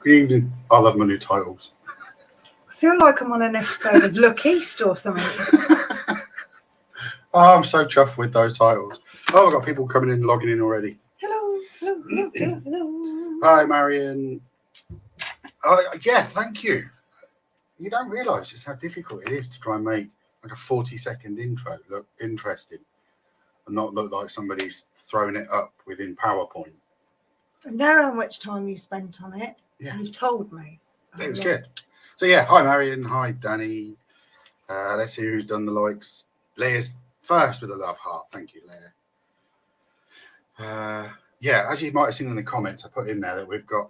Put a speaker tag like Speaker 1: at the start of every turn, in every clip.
Speaker 1: Good evening. I love my new titles.
Speaker 2: I feel like I'm on an episode of Look East or something.
Speaker 1: Oh, I'm so chuffed with those titles. Oh, I've got people coming in, logging in already.
Speaker 2: Hello.
Speaker 1: Hi, Marion. Yeah, thank you. You don't realise just how difficult it is to try and make like a 40-second intro look interesting and not look like somebody's throwing it up within PowerPoint.
Speaker 2: I know how much time you spent on it.
Speaker 1: Yeah.
Speaker 2: You've told me.
Speaker 1: It was good. So yeah, hi Marion, hi Danny. Let's see who's done the likes. Leah's first with a love heart. Thank you, Leah. Yeah, as you might have seen in the comments, I put in there that we've got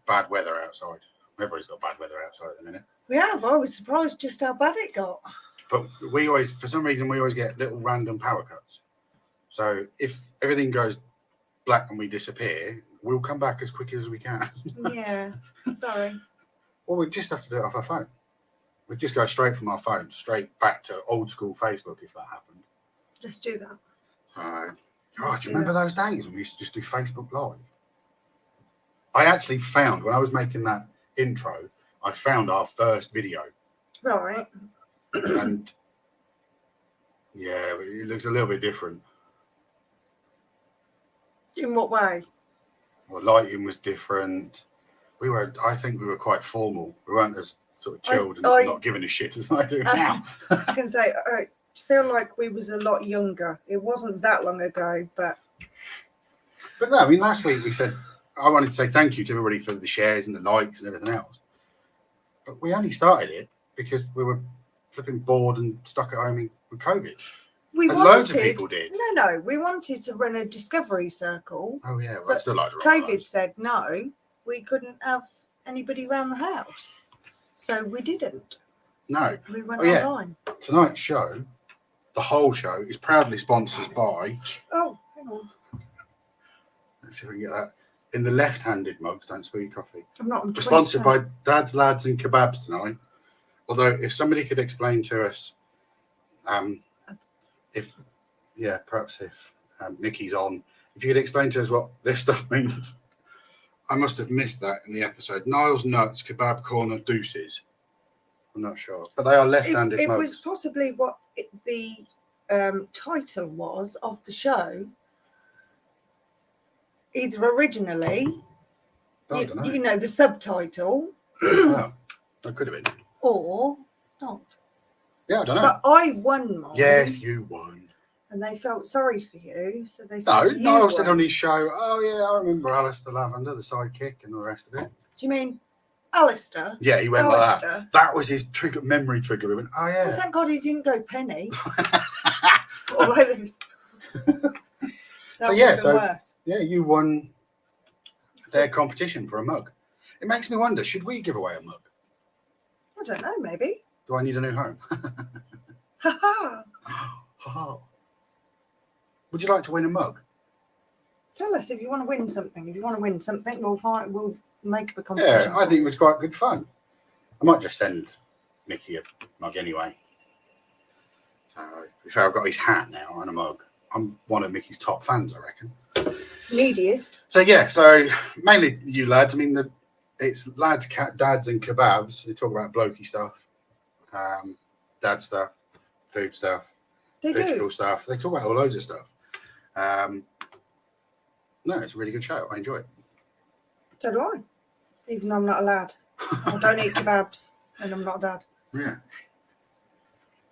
Speaker 1: bad weather outside. Everybody's got bad weather outside at the minute.
Speaker 2: We have. I was surprised just how bad it got.
Speaker 1: But we always, for some reason, we always get little random power cuts. So if everything goes black and we disappear, we'll come back as quick as we can.
Speaker 2: Yeah, sorry.
Speaker 1: Well, we just have to do it off our phone. We just go straight from our phone, straight back to old school Facebook if that happened.
Speaker 2: Let's do that.
Speaker 1: God, do you remember those days when we used to just do Facebook Live? I actually found, when I was making that intro, I found our first video.
Speaker 2: Right.
Speaker 1: And yeah, it looks a little bit different.
Speaker 2: In what way?
Speaker 1: Well, lighting was different. I think we were quite formal. We weren't as sort of chilled and not giving a shit as I do now.
Speaker 2: I was going to say, I feel like we was a lot younger. It wasn't that long ago, but
Speaker 1: no, I mean, last week we said, I wanted to say thank you to everybody for the shares and the likes and everything else. But we only started it because we were flipping bored and stuck at home with COVID. Loads of people did.
Speaker 2: No, we wanted to run a discovery circle.
Speaker 1: Oh, yeah, well, I still like to
Speaker 2: COVID said no, we couldn't have anybody around the house. So we didn't.
Speaker 1: No.
Speaker 2: We went online.
Speaker 1: Tonight's show, the whole show, is proudly sponsored by...
Speaker 2: Oh, hang on.
Speaker 1: Let's see if we can get that. In the left-handed mugs, don't spill your coffee.
Speaker 2: I'm
Speaker 1: sponsored by Dad's Lads and Kebabs tonight. Although, if somebody could explain to us, perhaps if Nikki's on, if you could explain to us what this stuff means. I must have missed that in the episode. Niles Nuts, Kebab Corner, Deuces. I'm not sure. But they are left-handed mugs.
Speaker 2: It was possibly what the title was of the show. Either originally,
Speaker 1: I don't know.
Speaker 2: The subtitle.
Speaker 1: Oh, that could have been.
Speaker 2: Or not.
Speaker 1: Yeah, I don't know.
Speaker 2: But I won mine.
Speaker 1: Yes, you won.
Speaker 2: And they felt sorry for you, so they said
Speaker 1: Niall said on his show, oh yeah, I remember Alistair Lavender, the sidekick and the rest of it.
Speaker 2: Do you mean Alistair?
Speaker 1: Yeah, he went like that. That was his memory trigger. He went, oh yeah.
Speaker 2: Well, thank God he didn't go Penny. Or like this. Worse.
Speaker 1: You won their competition for a mug. It makes me wonder, should we give away a mug?
Speaker 2: I don't know, maybe.
Speaker 1: Do I need a new home?
Speaker 2: Ha
Speaker 1: ha. Would you like to win a mug?
Speaker 2: Tell us if you want to win something. If you want to win something, we'll make up a competition.
Speaker 1: Yeah, I think it was quite good fun. I might just send Mickey a mug anyway. I've got his hat now and a mug. I'm one of Mickey's top fans, I reckon.
Speaker 2: Neediest.
Speaker 1: So mainly you lads. I mean, it's lads, dads, and kebabs. They talk about blokey stuff, dad stuff, food stuff, physical stuff. They talk about all loads of stuff. No, it's a really good show. I enjoy it.
Speaker 2: So do I. Even though I'm not a lad. I don't eat kebabs, and I'm not a dad.
Speaker 1: Yeah.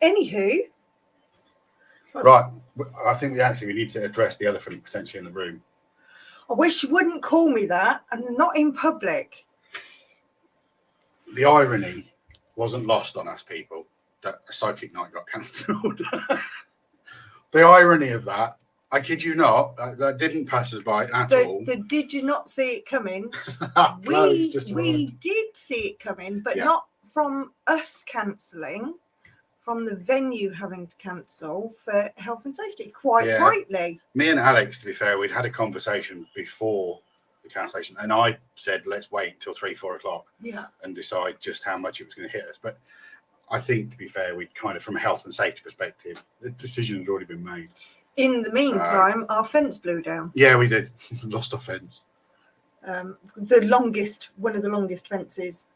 Speaker 2: Anywho.
Speaker 1: Right. I think we need to address the elephant potentially in the room.
Speaker 2: I wish you wouldn't call me that, and not in public.
Speaker 1: The irony wasn't lost on us, people, that a psychic night got cancelled. The irony of that, I kid you not, that didn't pass us by at all.
Speaker 2: Did you not see it coming? we did see it coming, but not from us cancelling. From the venue having to cancel for health and safety, quite rightly.
Speaker 1: Me and Alex, to be fair, we'd had a conversation before the cancellation, and I said, let's wait until 3-4 o'clock and decide just how much it was going to hit us. But I think, to be fair, we'd kind of, from a health and safety perspective, the decision had already been made.
Speaker 2: In the meantime, our fence blew down.
Speaker 1: Yeah, we did. Lost our fence.
Speaker 2: One of the longest fences.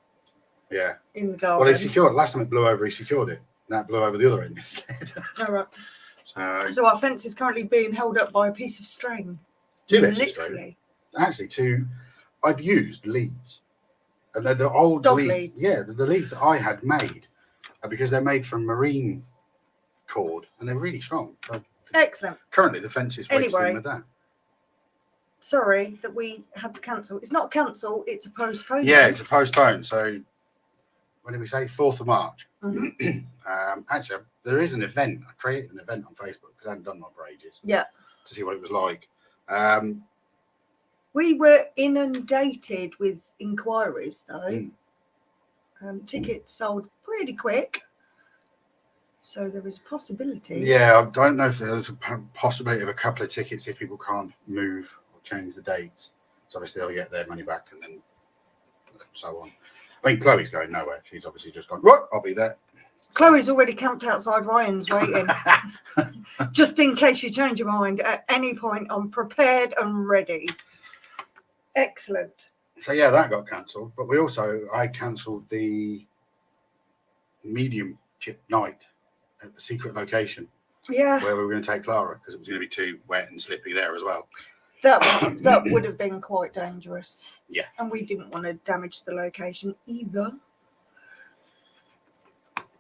Speaker 1: Yeah.
Speaker 2: In the garden.
Speaker 1: Well, he secured. Last time it blew over, he secured it. And that blew over the other end instead.
Speaker 2: All right.
Speaker 1: So
Speaker 2: our fence is currently being held up by a piece of string.
Speaker 1: 2 bits of string. Actually, I've used leads. And they're the old leads. Yeah, the leads that I had made. Because they're made from marine cord. And they're really strong.
Speaker 2: Excellent.
Speaker 1: Currently, the fence is wedged in with that.
Speaker 2: Sorry that we had to cancel. It's not cancel, it's a postpone.
Speaker 1: Yeah, it's a postpone. So, when did we say? 4th of March.
Speaker 2: Mm-hmm.
Speaker 1: Actually, there is an event. I created an event on Facebook because I hadn't done one for ages.
Speaker 2: Yeah.
Speaker 1: To see what it was like.
Speaker 2: We were inundated with inquiries, though. Tickets sold pretty quick. So there is a possibility.
Speaker 1: Yeah, I don't know if there's a possibility of a couple of tickets if people can't move or change the dates. So obviously they'll get their money back and then so on. I mean, Chloe's going nowhere. She's obviously just gone, right, I'll be there.
Speaker 2: Chloe's already camped outside Ryan's waiting. Just in case you change your mind at any point, I'm prepared and ready. Excellent.
Speaker 1: So yeah, that got cancelled. But I cancelled the mediumship night at the secret location.
Speaker 2: Yeah.
Speaker 1: Where we were going to take Clara because it was going to be too wet and slippy there as well.
Speaker 2: That would have been quite dangerous.
Speaker 1: Yeah.
Speaker 2: And we didn't want to damage the location either.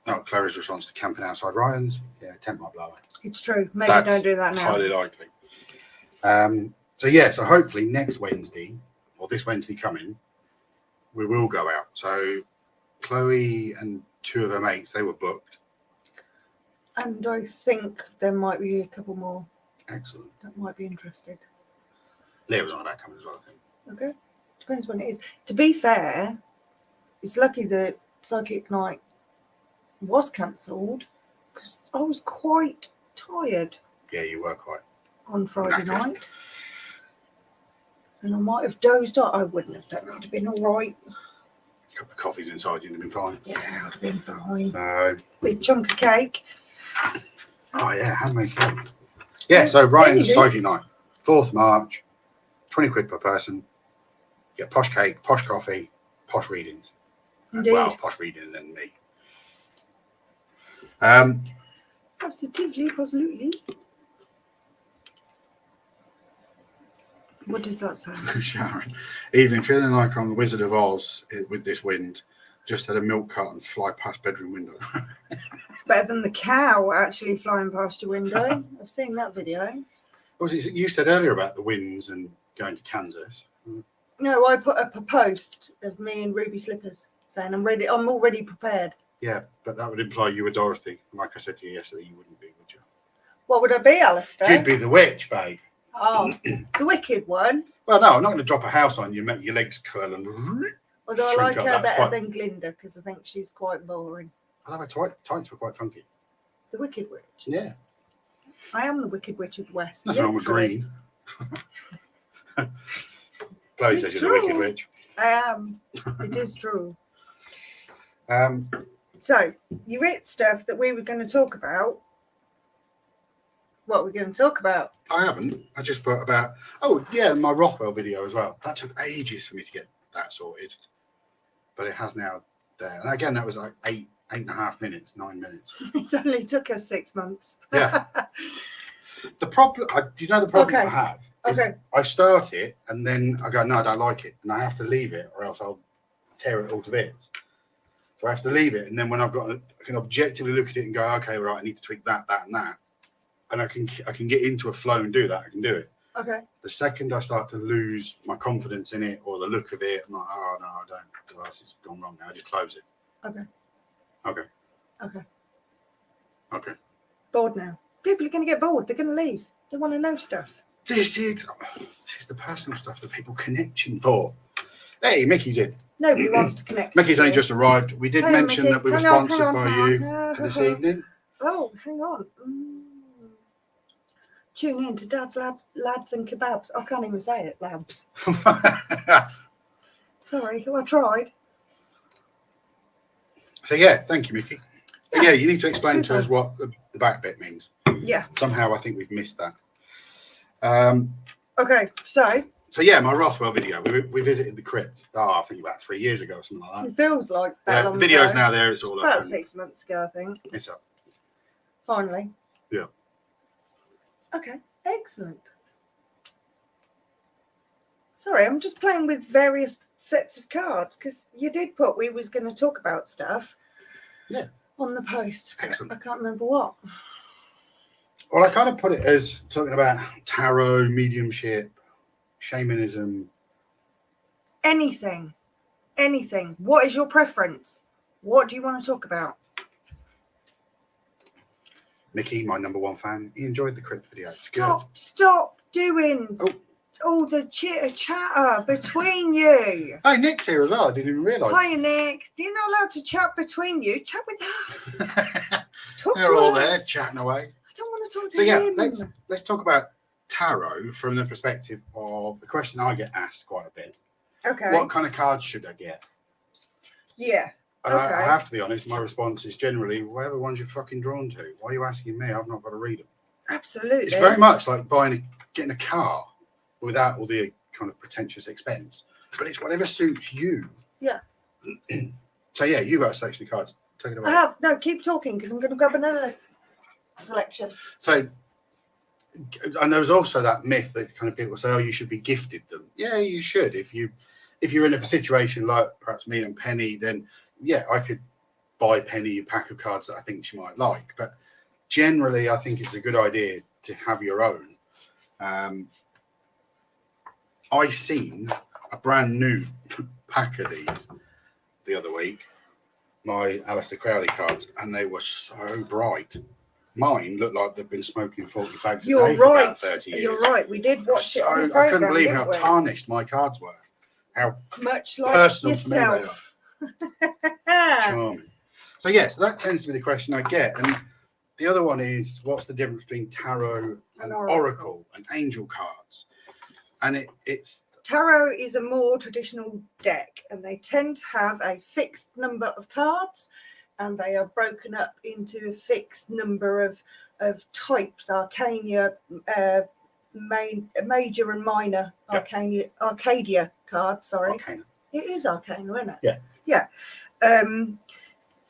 Speaker 1: Oh, Clara's response to camping outside Ryan's. Yeah, tent might blow.
Speaker 2: It's true. Maybe don't do that now.
Speaker 1: Highly likely. So hopefully next Wednesday, or this Wednesday coming, we will go out. So Chloe and 2 of her mates, they were booked.
Speaker 2: And I think there might be a couple more.
Speaker 1: Excellent.
Speaker 2: That might be interested.
Speaker 1: Leah was on about coming as well, I think.
Speaker 2: Okay. Depends when it is. To be fair, it's lucky that Psychic Night was cancelled because I was quite tired.
Speaker 1: Yeah, you were quite.
Speaker 2: On Friday night. And I might have dozed off. I wouldn't have done that. I'd have been all right.
Speaker 1: A couple of coffees inside, you'd have been fine.
Speaker 2: Yeah, I'd have been fine.
Speaker 1: So,
Speaker 2: big chunk of cake.
Speaker 1: Oh, yeah, handmade cake. Yeah, so Ryan's Psychic Night, 4th March, 20 quid per person. Get posh cake, posh coffee, posh readings.
Speaker 2: Indeed.
Speaker 1: Well, posh reading and then me.
Speaker 2: Absolutely. What does that say?
Speaker 1: Sharon. Evening, feeling like I'm the Wizard of Oz with this wind. Just had a milk carton fly past bedroom window.
Speaker 2: It's better than the cow actually flying past your window. I've seen that video.
Speaker 1: What was it you said earlier about the winds and going to Kansas?
Speaker 2: No, I put up a post of me in ruby slippers saying I'm ready. I'm already prepared.
Speaker 1: Yeah, but that would imply you were Dorothy. Like I said to you yesterday, you wouldn't be, would you?
Speaker 2: What would I be, Alistair?
Speaker 1: You'd be the witch, babe.
Speaker 2: Oh, the wicked one.
Speaker 1: Well, no, I'm not going to drop a house on you, make your legs curl and.
Speaker 2: Although I like her better than Glinda because I think she's quite boring.
Speaker 1: I thought her tights were quite funky.
Speaker 2: The Wicked Witch?
Speaker 1: Yeah.
Speaker 2: I am the Wicked Witch of the West.
Speaker 1: Nothing wrong with green. Chloe says you're the Wicked Witch.
Speaker 2: I am. It is true. So, you read stuff that we were going to talk about. What we're going to talk about?
Speaker 1: I haven't. I just put about, my Rothwell video as well. That took ages for me to get that sorted. But it has now there. And again, that was like 8.5 minutes, 9 minutes.
Speaker 2: It's only took us 6 months.
Speaker 1: Yeah. The problem, do you know the problem I have?
Speaker 2: Okay.
Speaker 1: I start it and then I go, no, I don't like it. And I have to leave it or else I'll tear it all to bits. So I have to leave it. And then when I can objectively look at it and go, okay, right, I need to tweak that, and that. And I can get into a flow and do that. I can do it.
Speaker 2: Okay.
Speaker 1: The second I start to lose my confidence in it or the look of it, I'm like, oh, no, I don't. Otherwise it's gone wrong now. I just close it. Okay.
Speaker 2: Bored now. People are going to get bored. They're going to leave. They want to know stuff.
Speaker 1: This is the personal stuff that people connection for. Hey, Mickey's in.
Speaker 2: Nobody wants to connect.
Speaker 1: Mickey's only just arrived. We did mention
Speaker 2: Mickey.
Speaker 1: that we were sponsored by you for this evening.
Speaker 2: Oh, hang on. Tune in to Dad's Lads and Kebabs. I can't even say it, Labs. Sorry, I tried.
Speaker 1: So, yeah, thank you, Mickey. Yeah, you need to explain to us what the back bit means.
Speaker 2: Yeah.
Speaker 1: Somehow I think we've missed that.
Speaker 2: Okay, so
Speaker 1: So yeah, my Rothwell video. We visited the crypt. I think about 3 years ago or something like that.
Speaker 2: It feels like that.
Speaker 1: The video's now there. It's all up.
Speaker 2: About 6 months ago, I think.
Speaker 1: It's up.
Speaker 2: Finally.
Speaker 1: Yeah.
Speaker 2: Okay. Excellent. Sorry, I'm just playing with various sets of cards because you did put we was going to talk about stuff.
Speaker 1: Yeah.
Speaker 2: On the post.
Speaker 1: Excellent.
Speaker 2: I can't remember what.
Speaker 1: Well, I kind of put it as talking about tarot, mediumship, shamanism.
Speaker 2: Anything. What is your preference? What do you want to talk about?
Speaker 1: Mickey, my #1 fan, he enjoyed the crypt video.
Speaker 2: Stop doing all the chitter chatter between you.
Speaker 1: Hey, Nick's here as well. I didn't even realise.
Speaker 2: Hi, Nick. You're not allowed to chat between you. Chat with us.
Speaker 1: They're all there chatting away.
Speaker 2: I don't want to talk to him.
Speaker 1: Let's talk about tarot from the perspective of the question I get asked quite a bit.
Speaker 2: Okay.
Speaker 1: What kind of cards should I get?
Speaker 2: Yeah.
Speaker 1: And I have to be honest, my response is generally, whatever ones you're fucking drawn to. Why are you asking me? I've not got to read them.
Speaker 2: Absolutely.
Speaker 1: It's very much like getting a car without all the kind of pretentious expense. But it's whatever suits you.
Speaker 2: Yeah.
Speaker 1: So yeah, you got a selection of cards. Take it away.
Speaker 2: I have. No, keep talking because I'm going to grab another selection.
Speaker 1: So, and there's also that myth that kind of people say, oh, you should be gifted them. Yeah, you should. If you're in a situation like perhaps me and Penny, then yeah, I could buy Penny a pack of cards that I think she might like. But generally, I think it's a good idea to have your own. I seen a brand new pack of these the other week, my Alistair Crowley cards, and they were so bright. Mine looked like they've been smoking 40 fags a day for about 30 years.
Speaker 2: You're right. We did watch it on the
Speaker 1: I couldn't
Speaker 2: programme,
Speaker 1: believe how tarnished my cards were. How
Speaker 2: much like
Speaker 1: personal
Speaker 2: yourself.
Speaker 1: To me they are. Charming. So yes, that tends to be the question I get. And the other one is, what's the difference between tarot and oracle and angel cards? And it's
Speaker 2: tarot is a more traditional deck, and they tend to have a fixed number of cards, and they are broken up into a fixed number of types: arcana, major and minor. Arcadia card. Sorry,
Speaker 1: arcana.
Speaker 2: It is arcana, isn't it?
Speaker 1: Yeah.
Speaker 2: Yeah.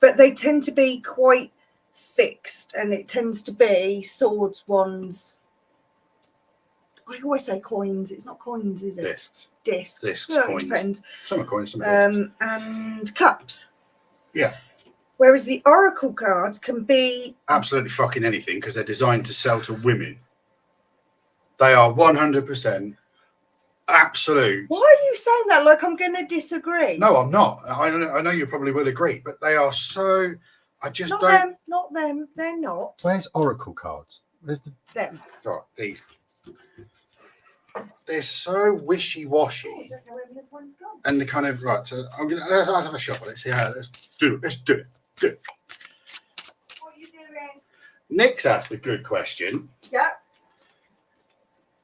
Speaker 2: But they tend to be quite fixed, and it tends to be swords, wands. I always say coins. It's not coins, is it? Discs.
Speaker 1: Well, coins.
Speaker 2: It depends.
Speaker 1: Some are coins, some are discs.
Speaker 2: And cups.
Speaker 1: Yeah.
Speaker 2: Whereas the oracle cards can be
Speaker 1: absolutely fucking anything because they're designed to sell to women. They are 100% absolute.
Speaker 2: Why are you saying that like I'm going to disagree?
Speaker 1: No, I'm not. I know you probably will agree, but they are so. I just
Speaker 2: not
Speaker 1: don't.
Speaker 2: Not them. They're not.
Speaker 1: Where's oracle cards? Where's
Speaker 2: them?
Speaker 1: Right, these. They're so wishy-washy.
Speaker 2: I don't know where the other one's gone.
Speaker 1: And the kind of right. So let's have a shot. Let's see how. Let's do it.
Speaker 2: What are you doing?
Speaker 1: Nick's asked a good question.
Speaker 2: Yeah.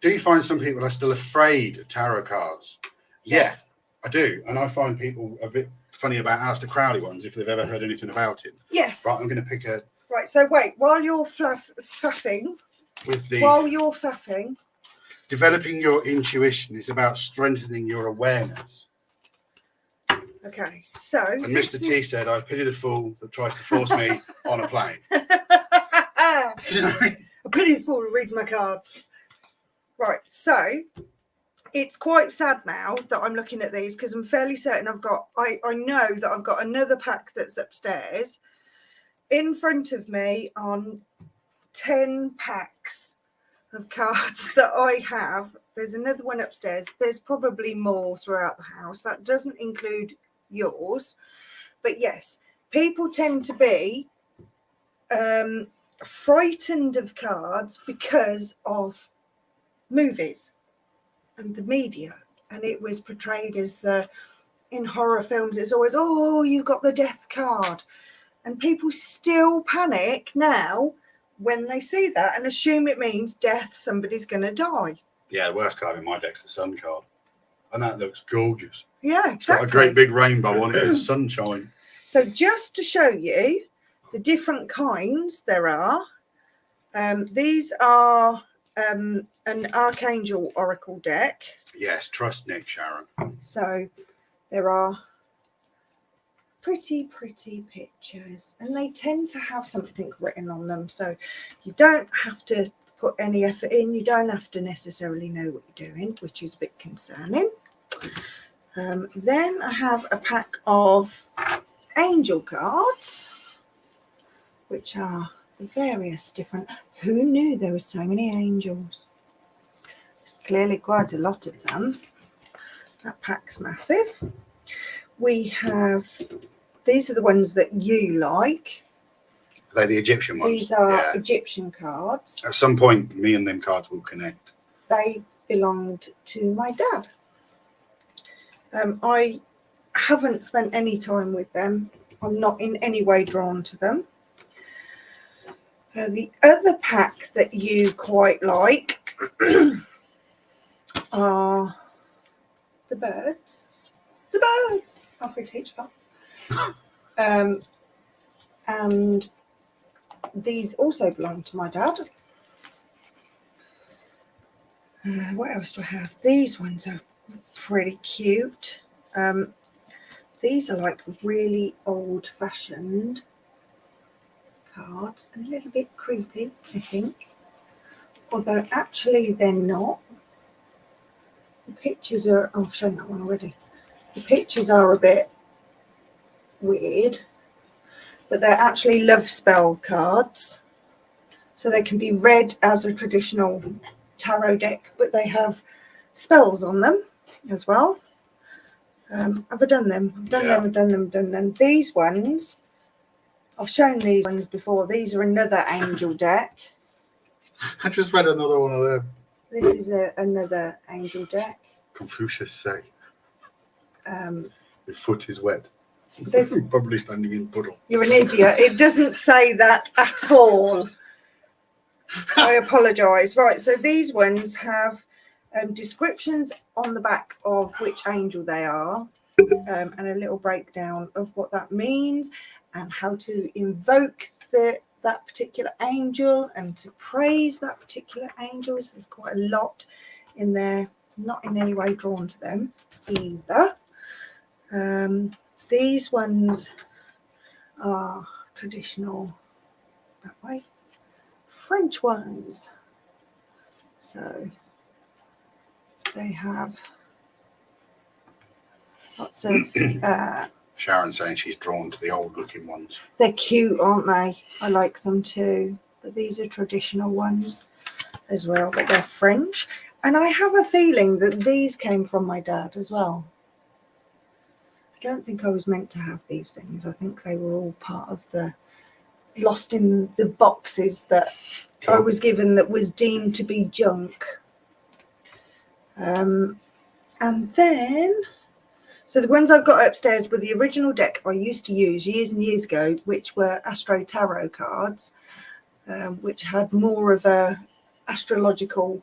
Speaker 1: Do you find some people are still afraid of tarot cards?
Speaker 2: Yes.
Speaker 1: Yeah, I do. And I find people a bit funny about Alistair Crowley ones if they've ever heard anything about him.
Speaker 2: Yes.
Speaker 1: Right, I'm going to pick a...
Speaker 2: Right, so wait, while you're faffing... While you're faffing...
Speaker 1: Developing your intuition is about strengthening your awareness.
Speaker 2: Okay, so...
Speaker 1: And Mr. T said, I pity the fool that tries to force me on a plane.
Speaker 2: I pity the fool who reads my cards. Right, so it's quite sad now that I'm looking at these because I'm fairly certain I know that I've got another pack that's upstairs. In front of me on 10 packs of cards that I have. There's another one upstairs. There's probably more throughout the house. That doesn't include yours. But yes, people tend to be frightened of cards because of movies and the media, and it was portrayed as in horror films it's always, oh, you've got the death card, and people still panic now when they see that and assume it means death, somebody's going to die.
Speaker 1: Yeah, the worst card in my deck's the sun card, and that looks gorgeous.
Speaker 2: Yeah, exactly.
Speaker 1: It's got a great big rainbow on it and sunshine.
Speaker 2: So just to show you the different kinds there are, these are an Archangel Oracle deck.
Speaker 1: Yes, trust Nick, Sharon.
Speaker 2: So there are pretty pictures, and they tend to have something written on them. So you don't have to put any effort in. You don't have to necessarily know what you're doing, which is a bit concerning. Then I have a pack of angel cards, which are the various different. Who knew there were so many angels? There's clearly quite a lot of them. That pack's massive. We have, these are the ones that you like.
Speaker 1: Are they the Egyptian ones?
Speaker 2: These are Egyptian cards.
Speaker 1: At some point, me and them cards will connect.
Speaker 2: They belonged to my dad. I haven't spent any time with them. I'm not in any way drawn to them. The other pack that you quite like are the birds. The birds! Alfred Hitchcock. And these also belong to my dad. What else do I have? These ones are pretty cute. These are like really old-fashioned cards, a little bit creepy, I think. Although actually they're not. The pictures are, I've shown that one already. The pictures are a bit weird, but they're actually love spell cards. So they can be read as a traditional tarot deck, but they have spells on them as well. Have I done them? I've done them. These ones, I've shown these ones before. These are another angel deck.
Speaker 1: I just read another one of them.
Speaker 2: This is another angel deck.
Speaker 1: Confucius say. The foot is wet.
Speaker 2: This,
Speaker 1: probably standing in puddle.
Speaker 2: You're an idiot. It doesn't say that at all. I apologise. Right, so these ones have descriptions on the back of which angel they are, and a little breakdown of what that means and how to invoke that particular angel and to praise that particular angel. So there's quite a lot in there. Not in any way drawn to them either. These ones are traditional that way. French ones. So they have lots of
Speaker 1: Sharon's saying she's drawn to the old looking ones.
Speaker 2: They're cute, aren't they? I like them too. But these are traditional ones as well, but they're French. And I have a feeling that these came from my dad as well. I don't think I was meant to have these things. I think they were all part of the lost in the boxes that I was given that was deemed to be junk. And then, so the ones I've got upstairs were the original deck I used to use years and years ago, which were Astro Tarot cards, which had more of a astrological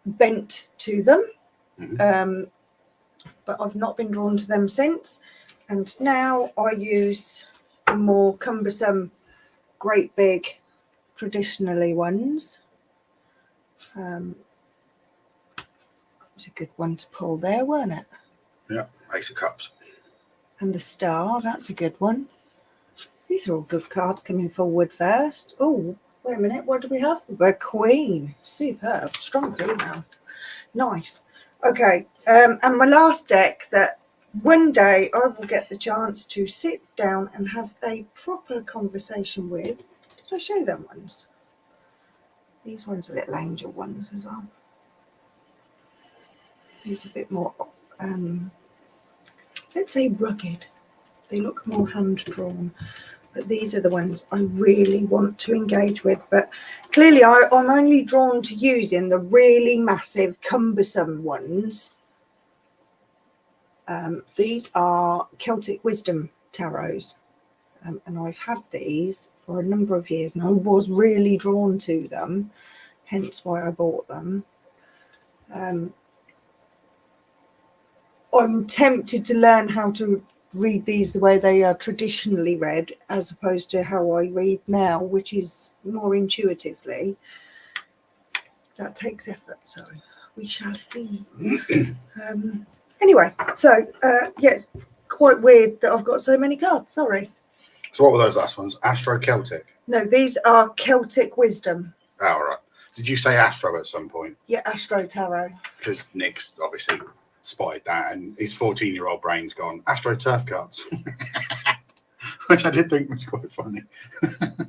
Speaker 2: bent to them. Mm-hmm. But I've not been drawn to them since. And now I use the more cumbersome, great big, traditionally ones. It was a good one to pull there, weren't it?
Speaker 1: Yeah, Ace of Cups.
Speaker 2: And the Star, that's a good one. These are all good cards coming forward first. Oh, wait a minute, what do we have? The Queen. Superb. Strong female. Nice. Okay, and my last deck that one day I will get the chance to sit down and have a proper conversation with. Did I show them ones? These ones are little angel ones as well. These are a bit more, let's say rugged. They look more hand-drawn. But these are the ones I really want to engage with. But clearly I'm only drawn to using the really massive, cumbersome ones. These are Celtic Wisdom Tarots. And I've had these for a number of years. And I was really drawn to them. Hence why I bought them. I'm tempted to learn how to read these the way they are traditionally read, as opposed to how I read now, which is more intuitively. that takes effort. So we shall see. Anyway, so it's quite weird that I've got so many cards. Sorry.
Speaker 1: So what were those last ones? Astro Celtic?
Speaker 2: No, these are Celtic Wisdom.
Speaker 1: Oh, all right. Did you say Astro at some point?
Speaker 2: Yeah, Astro Tarot.
Speaker 1: Because Nick's obviously spotted that, and his 14-year-old brain's gone, Astro Turf cards. Which I did think was quite funny.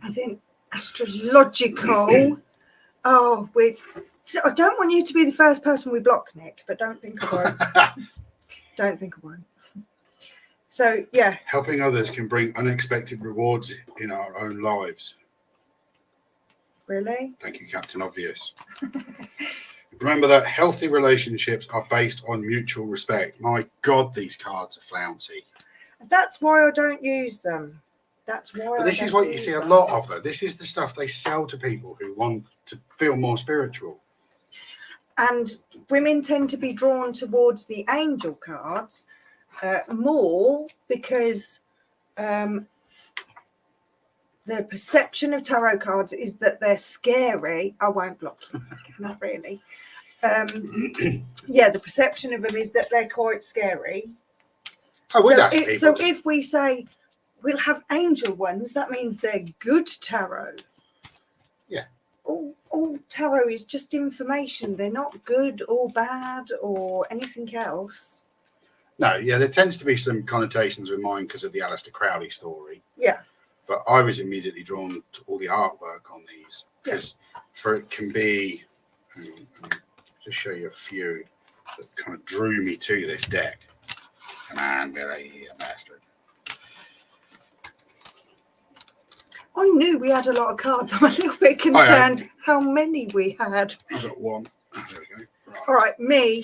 Speaker 2: As in astrological. Oh, I don't want you to be the first person we block, Nick, but don't think I won't. Don't think I won't. So, yeah.
Speaker 1: Helping others can bring unexpected rewards in our own lives.
Speaker 2: Really?
Speaker 1: Thank you, Captain Obvious. Remember that healthy relationships are based on mutual respect. My God, these cards are flouncy.
Speaker 2: That's why I don't use them. That's why.
Speaker 1: But this is what you see a lot of, though. This is the stuff they sell to people who want to feel more spiritual.
Speaker 2: And women tend to be drawn towards the angel cards more because the perception of tarot cards is that they're scary. I won't block you, not really. The perception of them is that they're quite scary. So if we say we'll have angel ones, that means they're good tarot.
Speaker 1: Yeah.
Speaker 2: All tarot is just information. They're not good or bad or anything else.
Speaker 1: No, yeah, there tends to be some connotations with mine because of the Alistair Crowley story.
Speaker 2: Yeah.
Speaker 1: But I was immediately drawn to all the artwork on these because for it can be, I'll just show you a few that kind of drew me to this deck. Come on, Billy, bastard.
Speaker 2: I knew we had a lot of cards. I'm a little bit concerned how many we had.
Speaker 1: I've got one. Oh, there we go. Right.
Speaker 2: All right,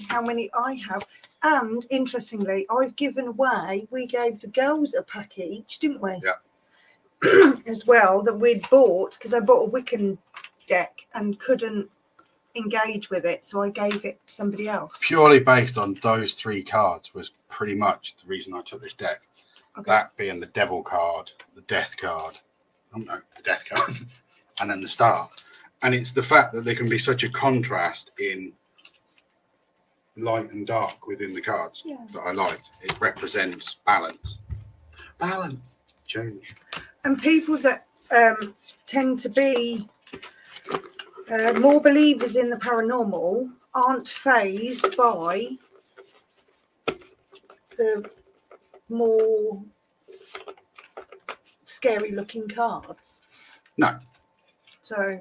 Speaker 2: how many I have. And interestingly, I've given away, we gave the girls a pack each, didn't we?
Speaker 1: Yeah.
Speaker 2: As well, that we'd bought, because I bought a Wiccan deck and couldn't engage with it, so I gave it to somebody else.
Speaker 1: Purely based on those three cards was pretty much the reason I took this deck. Okay. That being the Devil card, the Death card, the Death card, and then the Star. And it's the fact that there can be such a contrast in light and dark within the cards that I liked. It represents balance. Balance. Change.
Speaker 2: And people that tend to be more believers in the paranormal aren't fazed by the more scary looking cards.
Speaker 1: No.
Speaker 2: So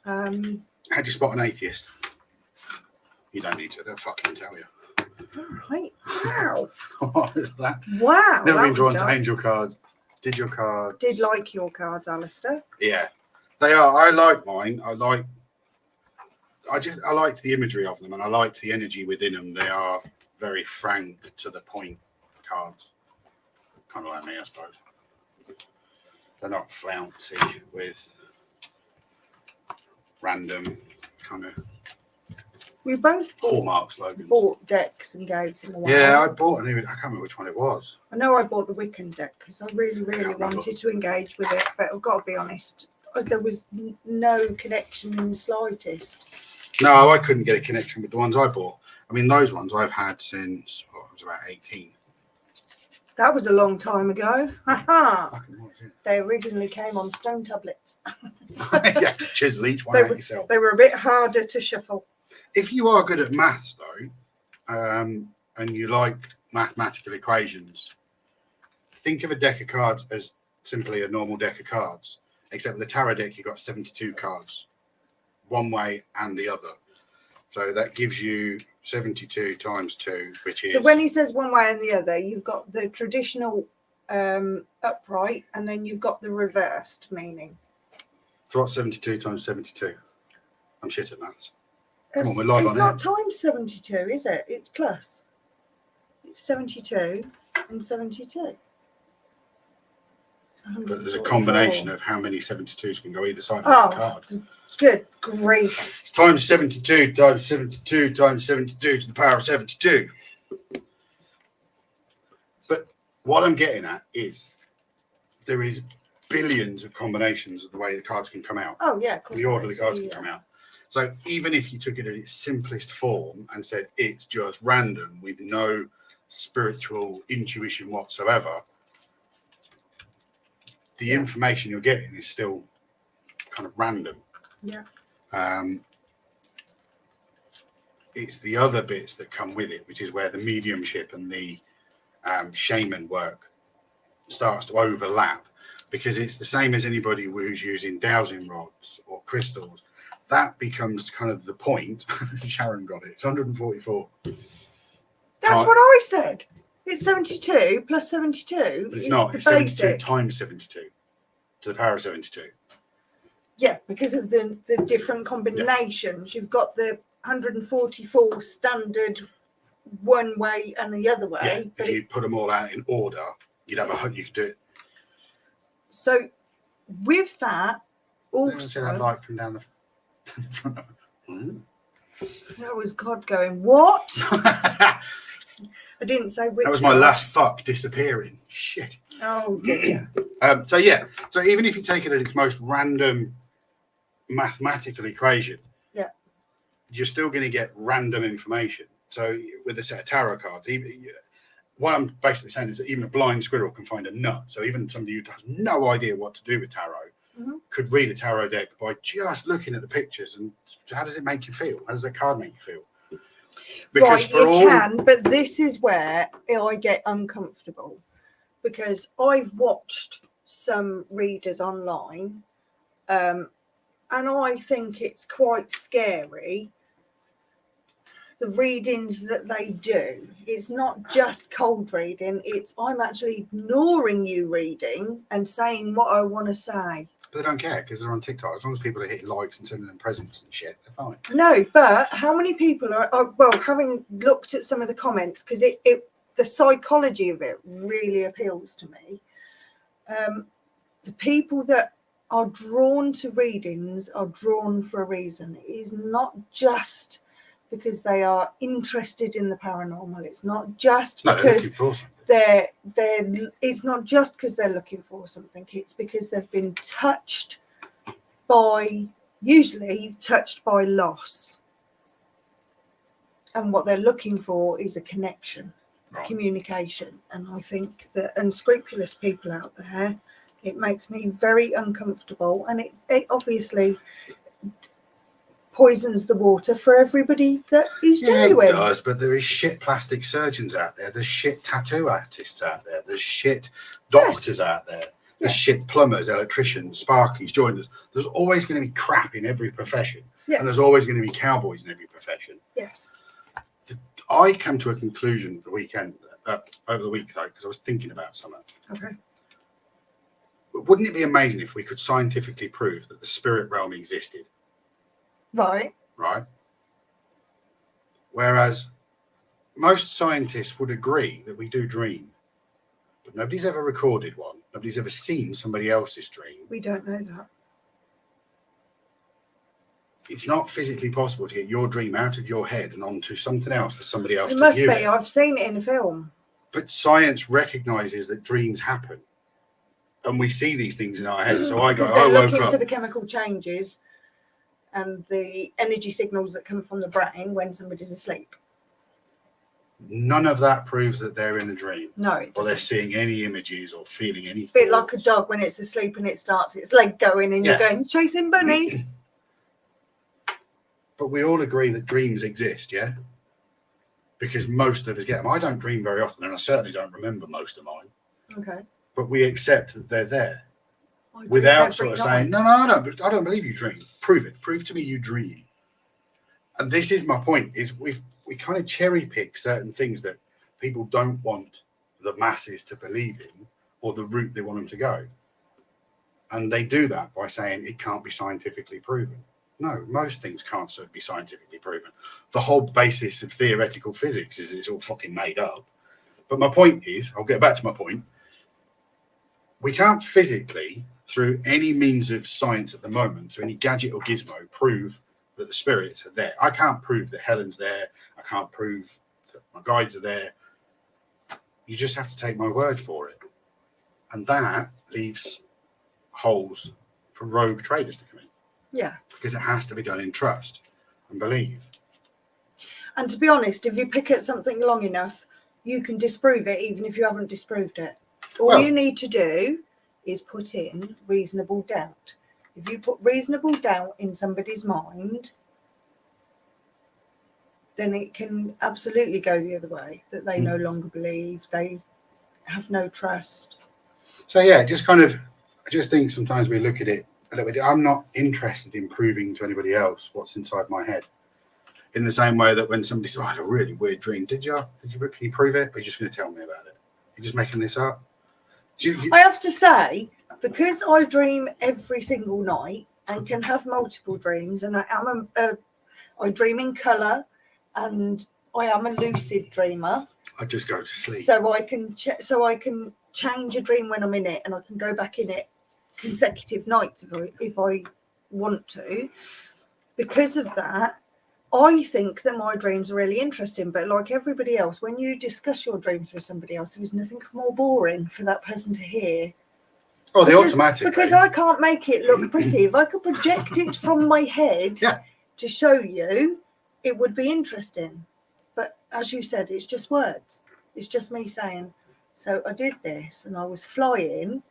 Speaker 1: how'd you spot an atheist? You don't need to, they'll fucking tell you.
Speaker 2: Right. Wow.
Speaker 1: What is that?
Speaker 2: Wow.
Speaker 1: Never been drawn to angel cards. Did your cards?
Speaker 2: Did like your cards, Alistair.
Speaker 1: Yeah. They are. I like mine. I liked the imagery of them and I liked the energy within them. They are very frank, to the point cards. Kind of like me, I suppose. They're not flouncy with random kind of
Speaker 2: we both
Speaker 1: hallmark slogans.
Speaker 2: Bought decks and gave them away.
Speaker 1: Yeah, I bought I can't remember which one it was.
Speaker 2: I know I bought the Wiccan deck because I really wanted to engage with it, but I've got to be honest, there was no connection in the slightest.
Speaker 1: No, I couldn't get a connection with the ones I bought. I mean, those ones I've had since I was about 18.
Speaker 2: That was a long time ago. They originally came on stone tablets.
Speaker 1: You have to chisel each one out yourself.
Speaker 2: They were a bit harder to shuffle.
Speaker 1: If you are good at maths, though, and you like mathematical equations, think of a deck of cards as simply a normal deck of cards, except with the tarot deck, you've got 72 cards, one way and the other. So that gives you 72 times 2, which is...
Speaker 2: So when he says one way and the other, you've got the traditional upright, and then you've got the reversed meaning.
Speaker 1: So what's 72 times 72? I'm shit at maths. Come on, we're live on
Speaker 2: It's not times 72, is it? It's plus. It's 72 and 72.
Speaker 1: But there's a combination of how many 72s can go either side of the card.
Speaker 2: Good grief.
Speaker 1: It's times 72 times 72 times 72 to the power of 72. But what I'm getting at is there is billions of combinations of the way the cards can come out.
Speaker 2: Oh, yeah. Of course
Speaker 1: the order the cards can come out. So even if you took it in its simplest form and said it's just random with no spiritual intuition whatsoever, the information you're getting is still kind of random.
Speaker 2: Yeah.
Speaker 1: It's the other bits that come with it, which is where the mediumship and the shaman work starts to overlap, because it's the same as anybody who's using dowsing rods or crystals. That becomes kind of the point. Sharon got it. It's 144.
Speaker 2: That's what I said. It's 72 plus 72.
Speaker 1: But it's not. It's 72 times 72 to the power of 72.
Speaker 2: Yeah, because of the different combinations. Yeah. You've got the 144 standard one way and the other way.
Speaker 1: Yeah, but if you put them all out in order, you'd have you could do it.
Speaker 2: So with that, also
Speaker 1: see that light come down the front of it.
Speaker 2: That was God going, what? I didn't say which.
Speaker 1: That was my last fuck disappearing. Shit.
Speaker 2: Oh dear.
Speaker 1: So even if you take it at its most random mathematical equation, you're still going to get random information. So with a set of tarot cards, what I'm basically saying is that even a blind squirrel can find a nut. So even somebody who has no idea what to do with tarot could read a tarot deck by just looking at the pictures. And how does it make you feel? How does that card make you feel?
Speaker 2: Because can, but this is where I get uncomfortable, because I've watched some readers online, and I think it's quite scary, the readings that they do. It's not just cold reading, it's I'm actually ignoring you reading and saying what I want to say.
Speaker 1: But they don't care because they're on TikTok. As long as people are hitting likes and sending them presents and shit, they're fine.
Speaker 2: No, but how many people are well, having looked at some of the comments, because the psychology of it really appeals to me. The people that are drawn to readings are drawn for a reason. It is not just because they are interested in the paranormal. It's not just because they're it's not just because they're looking for something. It's because they've been usually touched by loss. And what they're looking for is a connection, communication. And I think that unscrupulous people out there, it makes me very uncomfortable. And it obviously poisons the water for everybody that is genuine.
Speaker 1: It does, but there is shit plastic surgeons out there. There's shit tattoo artists out there. There's shit doctors out there. There's shit plumbers, electricians, sparkies, joiners. There's always going to be crap in every profession. Yes. And there's always going to be cowboys in every profession.
Speaker 2: Yes.
Speaker 1: I came to a conclusion the weekend, over the week though, because I was thinking about something.
Speaker 2: Okay.
Speaker 1: Wouldn't it be amazing if we could scientifically prove that the spirit realm existed?
Speaker 2: Right.
Speaker 1: Whereas most scientists would agree that we do dream, but nobody's ever recorded one. Nobody's ever seen somebody else's dream.
Speaker 2: We don't know that.
Speaker 1: It's not physically possible to get your dream out of your head and onto something else for somebody else to
Speaker 2: view.
Speaker 1: It must be.
Speaker 2: I've seen it in a film.
Speaker 1: But science recognizes that dreams happen. And we see these things in our head. So I go,
Speaker 2: they're looking for the chemical changes and the energy signals that come from the brain when somebody's asleep.
Speaker 1: None of that proves that they're in a dream.
Speaker 2: No, it doesn't.
Speaker 1: Or they're seeing any images or feeling any
Speaker 2: bit like a dog when it's asleep and it starts its leg going and you're going, chasing bunnies.
Speaker 1: But we all agree that dreams exist, yeah? Because most of us get them. I don't dream very often, and I certainly don't remember most of mine.
Speaker 2: Okay.
Speaker 1: But we accept that they're there. Without sort of saying, no, I don't believe you dream. Prove it. Prove to me you dream. And this is my point, is we kind of cherry pick certain things that people don't want the masses to believe in or the route they want them to go. And they do that by saying it can't be scientifically proven. No, most things can't be scientifically proven. The whole basis of theoretical physics is it's all fucking made up. But my point is, I'll get back to my point. We can't physically, through any means of science at the moment, through any gadget or gizmo, prove that the spirits are there. I can't prove that Helen's there. I can't prove that my guides are there. You just have to take my word for it. And that leaves holes for rogue traders to come in.
Speaker 2: Yeah.
Speaker 1: Because it has to be done in trust and believe.
Speaker 2: And to be honest, if you pick at something long enough, you can disprove it even if you haven't disproved it. All you need to do is put in reasonable doubt. If you put reasonable doubt in somebody's mind, then it can absolutely go the other way, that they no longer believe, they have no trust.
Speaker 1: So yeah, just kind of, I just think sometimes we look at it a little bit. I'm not interested in proving to anybody else what's inside my head. In the same way that when somebody says, I had a really weird dream, can you prove it? Or are you just going to tell me about it? You're just making this up?
Speaker 2: I have to say, because I dream every single night and can have multiple dreams, and I dream in colour, and I am a lucid dreamer.
Speaker 1: I just go to sleep.
Speaker 2: So I can change a dream when I'm in it, and I can go back in it consecutive nights if I want to. Because of that, I think that my dreams are really interesting, but like everybody else, when you discuss your dreams with somebody else, there is nothing more boring for that person to hear.
Speaker 1: Oh, the automatic.
Speaker 2: Because I can't make it look pretty. If I could project it from my head to show you, it would be interesting. But as you said, it's just words. It's just me saying, so I did this and I was flying.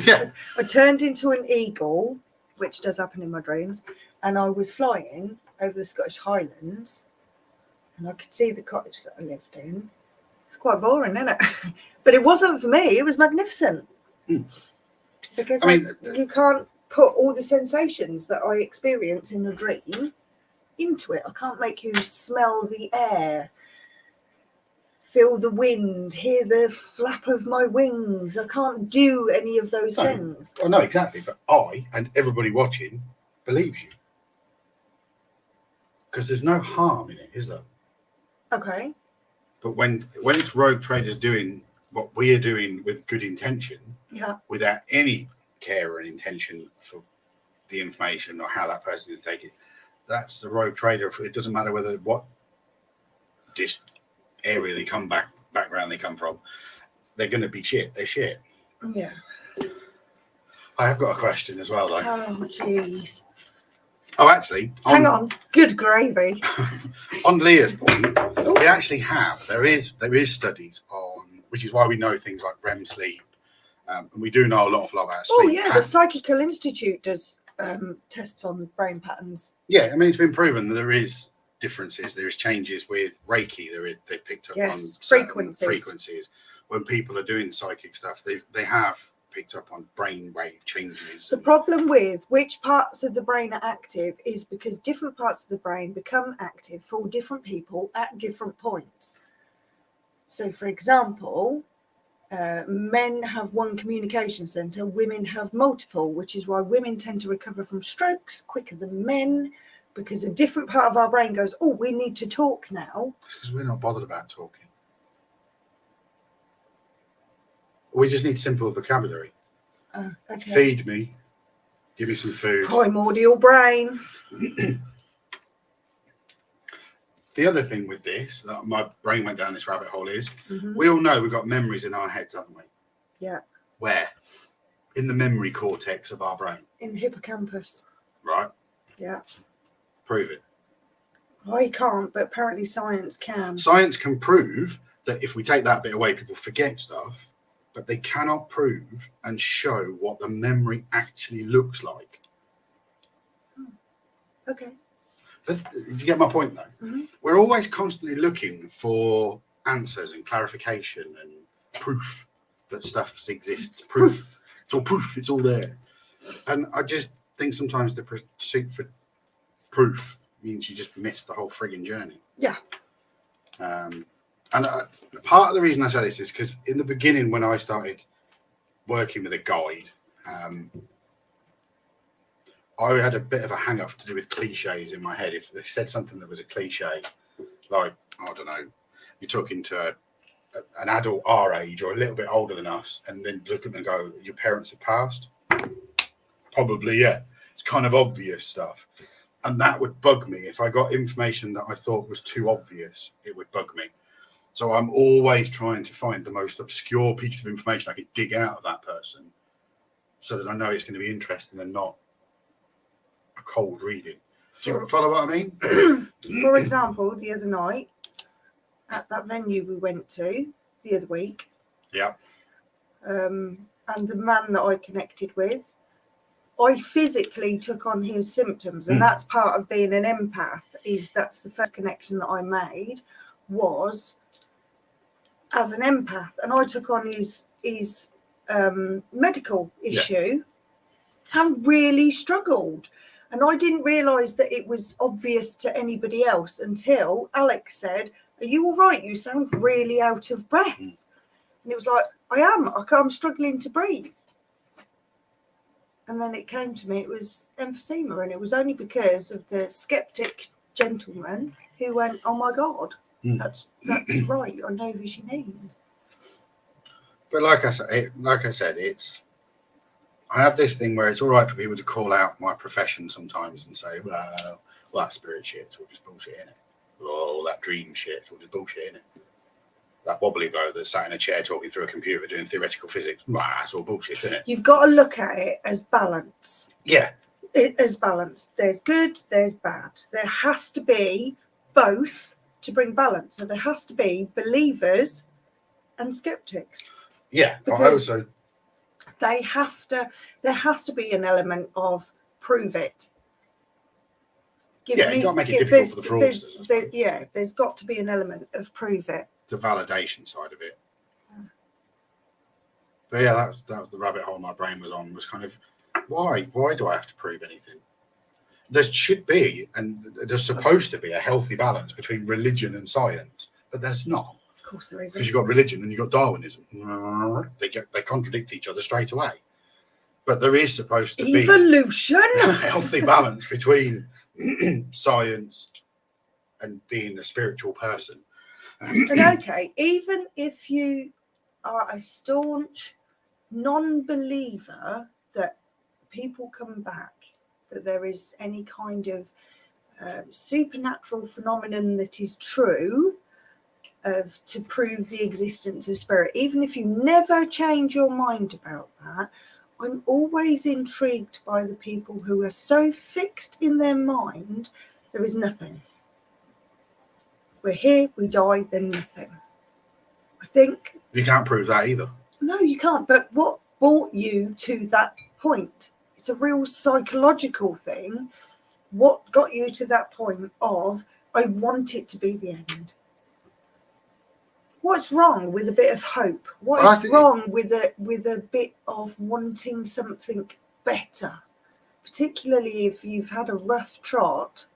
Speaker 1: Yeah.
Speaker 2: I turned into an eagle, which does happen in my dreams, and I was flying over the Scottish Highlands, and I could see the cottage that I lived in. It's quite boring, isn't it? But it wasn't for me. It was magnificent. Because you can't put all the sensations that I experience in a dream into it. I can't make you smell the air, feel the wind, hear the flap of my wings. I can't do any of those things.
Speaker 1: Oh, no, exactly. But I and everybody watching believes you. Because there's no harm in it, is there?
Speaker 2: Okay.
Speaker 1: But when it's rogue traders doing what we are doing with good intention, without any care or intention for the information or how that person will take it, that's the rogue trader. It doesn't matter what this area they background they come from, they're going to be shit. They're shit.
Speaker 2: Yeah.
Speaker 1: I have got a question as well, though.
Speaker 2: Oh, jeez.
Speaker 1: Oh, actually,
Speaker 2: hang on. Good gravy.
Speaker 1: On Leah's point, we actually have. There is studies on, which is why we know things like REM sleep, and we do know a lot about sleep.
Speaker 2: Oh yeah, the Psychical Institute does tests on brain patterns.
Speaker 1: Yeah, I mean, it's been proven that there is differences. There is changes with Reiki. They've picked up on frequencies. When people are doing psychic stuff, they have picked up on brain wave changes.
Speaker 2: The problem with which parts of the brain are active is because different parts of the brain become active for different people at different points. So, for example, men have one communication centre, women have multiple, which is why women tend to recover from strokes quicker than men, because a different part of our brain goes, oh, we need to talk now.
Speaker 1: It's because we're not bothered about talking. We just need simple vocabulary. Okay. Feed me. Give me some food.
Speaker 2: Primordial brain.
Speaker 1: The other thing with this, my brain went down this rabbit hole, is we all know we've got memories in our heads, haven't we?
Speaker 2: Yeah.
Speaker 1: Where? In the memory cortex of our brain.
Speaker 2: In the hippocampus.
Speaker 1: Right.
Speaker 2: Yeah.
Speaker 1: Prove it.
Speaker 2: I can't, but apparently science can.
Speaker 1: Science can prove that if we take that bit away, people forget stuff, but they cannot prove and show what the memory actually looks like.
Speaker 2: Okay.
Speaker 1: Do you get my point, though? We're always constantly looking for answers and clarification and proof that stuff exists. Proof. It's all proof. It's all there. And I just think sometimes the pursuit for proof means you just miss the whole frigging journey.
Speaker 2: Yeah.
Speaker 1: And part of the reason I say this is because in the beginning, when I started working with a guide, I had a bit of a hang-up to do with cliches in my head. If they said something that was a cliche, like, I don't know, you're talking to an adult our age or a little bit older than us, and then look at them and go, your parents have passed? Probably, yeah. It's kind of obvious stuff. And that would bug me. If I got information that I thought was too obvious, it would bug me. So I'm always trying to find the most obscure piece of information I can dig out of that person so that I know it's going to be interesting and not a cold reading. Do you follow what I mean?
Speaker 2: For example, the other night at that venue we went to the other week.
Speaker 1: Yeah.
Speaker 2: And the man that I connected with, I physically took on his symptoms, and that's part of being an empath. That's the first connection that I made was as an empath, and I took on his medical issue and really struggled. And I didn't realise that it was obvious to anybody else until Alex said, "Are you all right? You sound really out of breath." And it was like, I'm struggling to breathe. And then it came to me, it was emphysema, and it was only because of the skeptic gentleman who went, "Oh my God, that's right. I know who she means."
Speaker 1: But like I said, I have this thing where it's all right for people to call out my profession sometimes and say, well, that spirit shit's all just bullshit, innit? Oh, that dream shit's all just bullshit, innit? That wobbly bloke that sat in a chair talking through a computer doing theoretical physics, that's all bullshit, isn't it?
Speaker 2: You've got to look at it as balance.
Speaker 1: Yeah.
Speaker 2: As balance. There's good, there's bad. There has to be both to bring balance. So there has to be believers and skeptics.
Speaker 1: Yeah. Also,
Speaker 2: there has to be an element of prove it.
Speaker 1: You got to make it difficult for the fraudsters.
Speaker 2: There's got to be an element of prove it.
Speaker 1: The validation side of it. But yeah, that was the rabbit hole my brain was on, was kind of, why do I have to prove anything? There should be, and there's supposed to be, a healthy balance between religion and science, but there's not.
Speaker 2: Of course there isn't.
Speaker 1: Because you've got religion and you've got Darwinism. They contradict each other straight away. But there is supposed to be a healthy balance between science and being a spiritual person.
Speaker 2: And okay, even if you are a staunch non-believer that people come back, that there is any kind of supernatural phenomenon that is true to prove the existence of spirit, even if you never change your mind about that, I'm always intrigued by the people who are so fixed in their mind, there is nothing. We're here, we die, then nothing. I think...
Speaker 1: You can't prove that either.
Speaker 2: No, you can't. But what brought you to that point? It's a real psychological thing. What got you to that point of, I want it to be the end? What's wrong with a bit of hope? What is wrong with a bit of wanting something better? Particularly if you've had a rough trot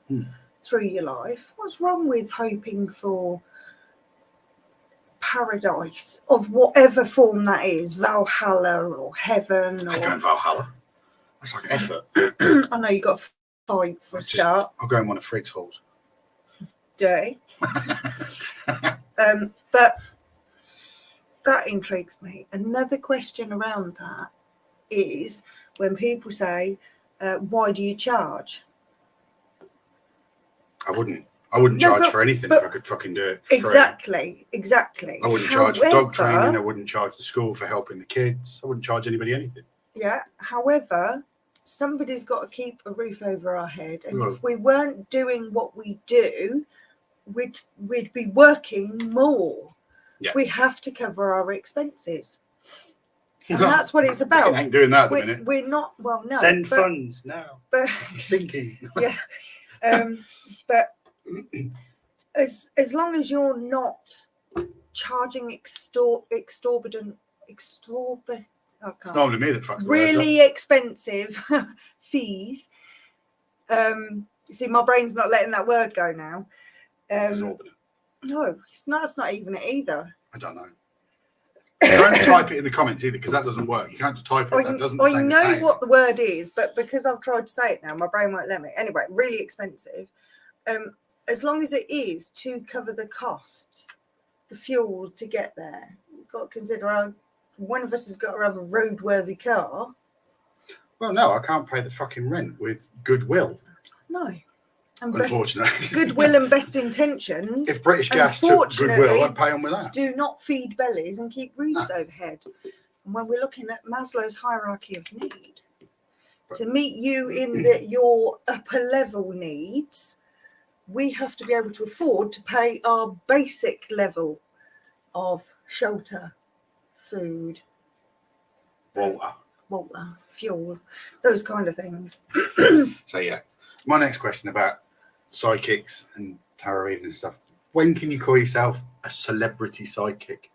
Speaker 2: through your life. What's wrong with hoping for paradise of whatever form that is? Valhalla or heaven?
Speaker 1: I go in Valhalla. That's like effort.
Speaker 2: I know you've got to fight for a start.
Speaker 1: I'll go in one of Frigg's halls.
Speaker 2: Dirty. But that intrigues me. Another question around that is when people say, why do you charge?
Speaker 1: I wouldn't charge for anything if I could fucking do it for
Speaker 2: free. Exactly.
Speaker 1: I wouldn't charge for dog training. I wouldn't charge the school for helping the kids. I wouldn't charge anybody anything. Yeah.
Speaker 2: However, somebody's got to keep a roof over our head. And if we weren't doing what we do, we'd be working more. Yeah. We have to cover our expenses. And that's what it's about.
Speaker 1: We ain't doing that at the minute.
Speaker 2: We're not, well, no.
Speaker 1: Send funds now.
Speaker 2: But
Speaker 1: sinking.
Speaker 2: Yeah. But as long as you're not charging exorbitant,
Speaker 1: it's normally me that fucks
Speaker 2: really expensive fees. See, my brain's not letting that word go now.
Speaker 1: Exorbitant.
Speaker 2: No, it's not even it either.
Speaker 1: I don't know. Don't type it in the comments either, because that doesn't work. You can't just type it. That doesn't say
Speaker 2: I know what the word is, but because I've tried to say it now, my brain won't let me. Anyway, really expensive. As long as it is to cover the costs, the fuel to get there. You've got to consider one of us has got to have a roadworthy car.
Speaker 1: Well, no, I can't pay the fucking rent with goodwill.
Speaker 2: No. And
Speaker 1: unfortunately.
Speaker 2: Goodwill and best intentions.
Speaker 1: If British Gas took goodwill, I'd pay them with that.
Speaker 2: Do not feed bellies and keep roofs overhead. And when we're looking at Maslow's hierarchy of need. To meet you in your upper level needs, we have to be able to afford to pay our basic level of shelter, food, water, fuel, those kind of things.
Speaker 1: So yeah, my next question about psychics and tarot reading and stuff. When can you call yourself a celebrity psychic?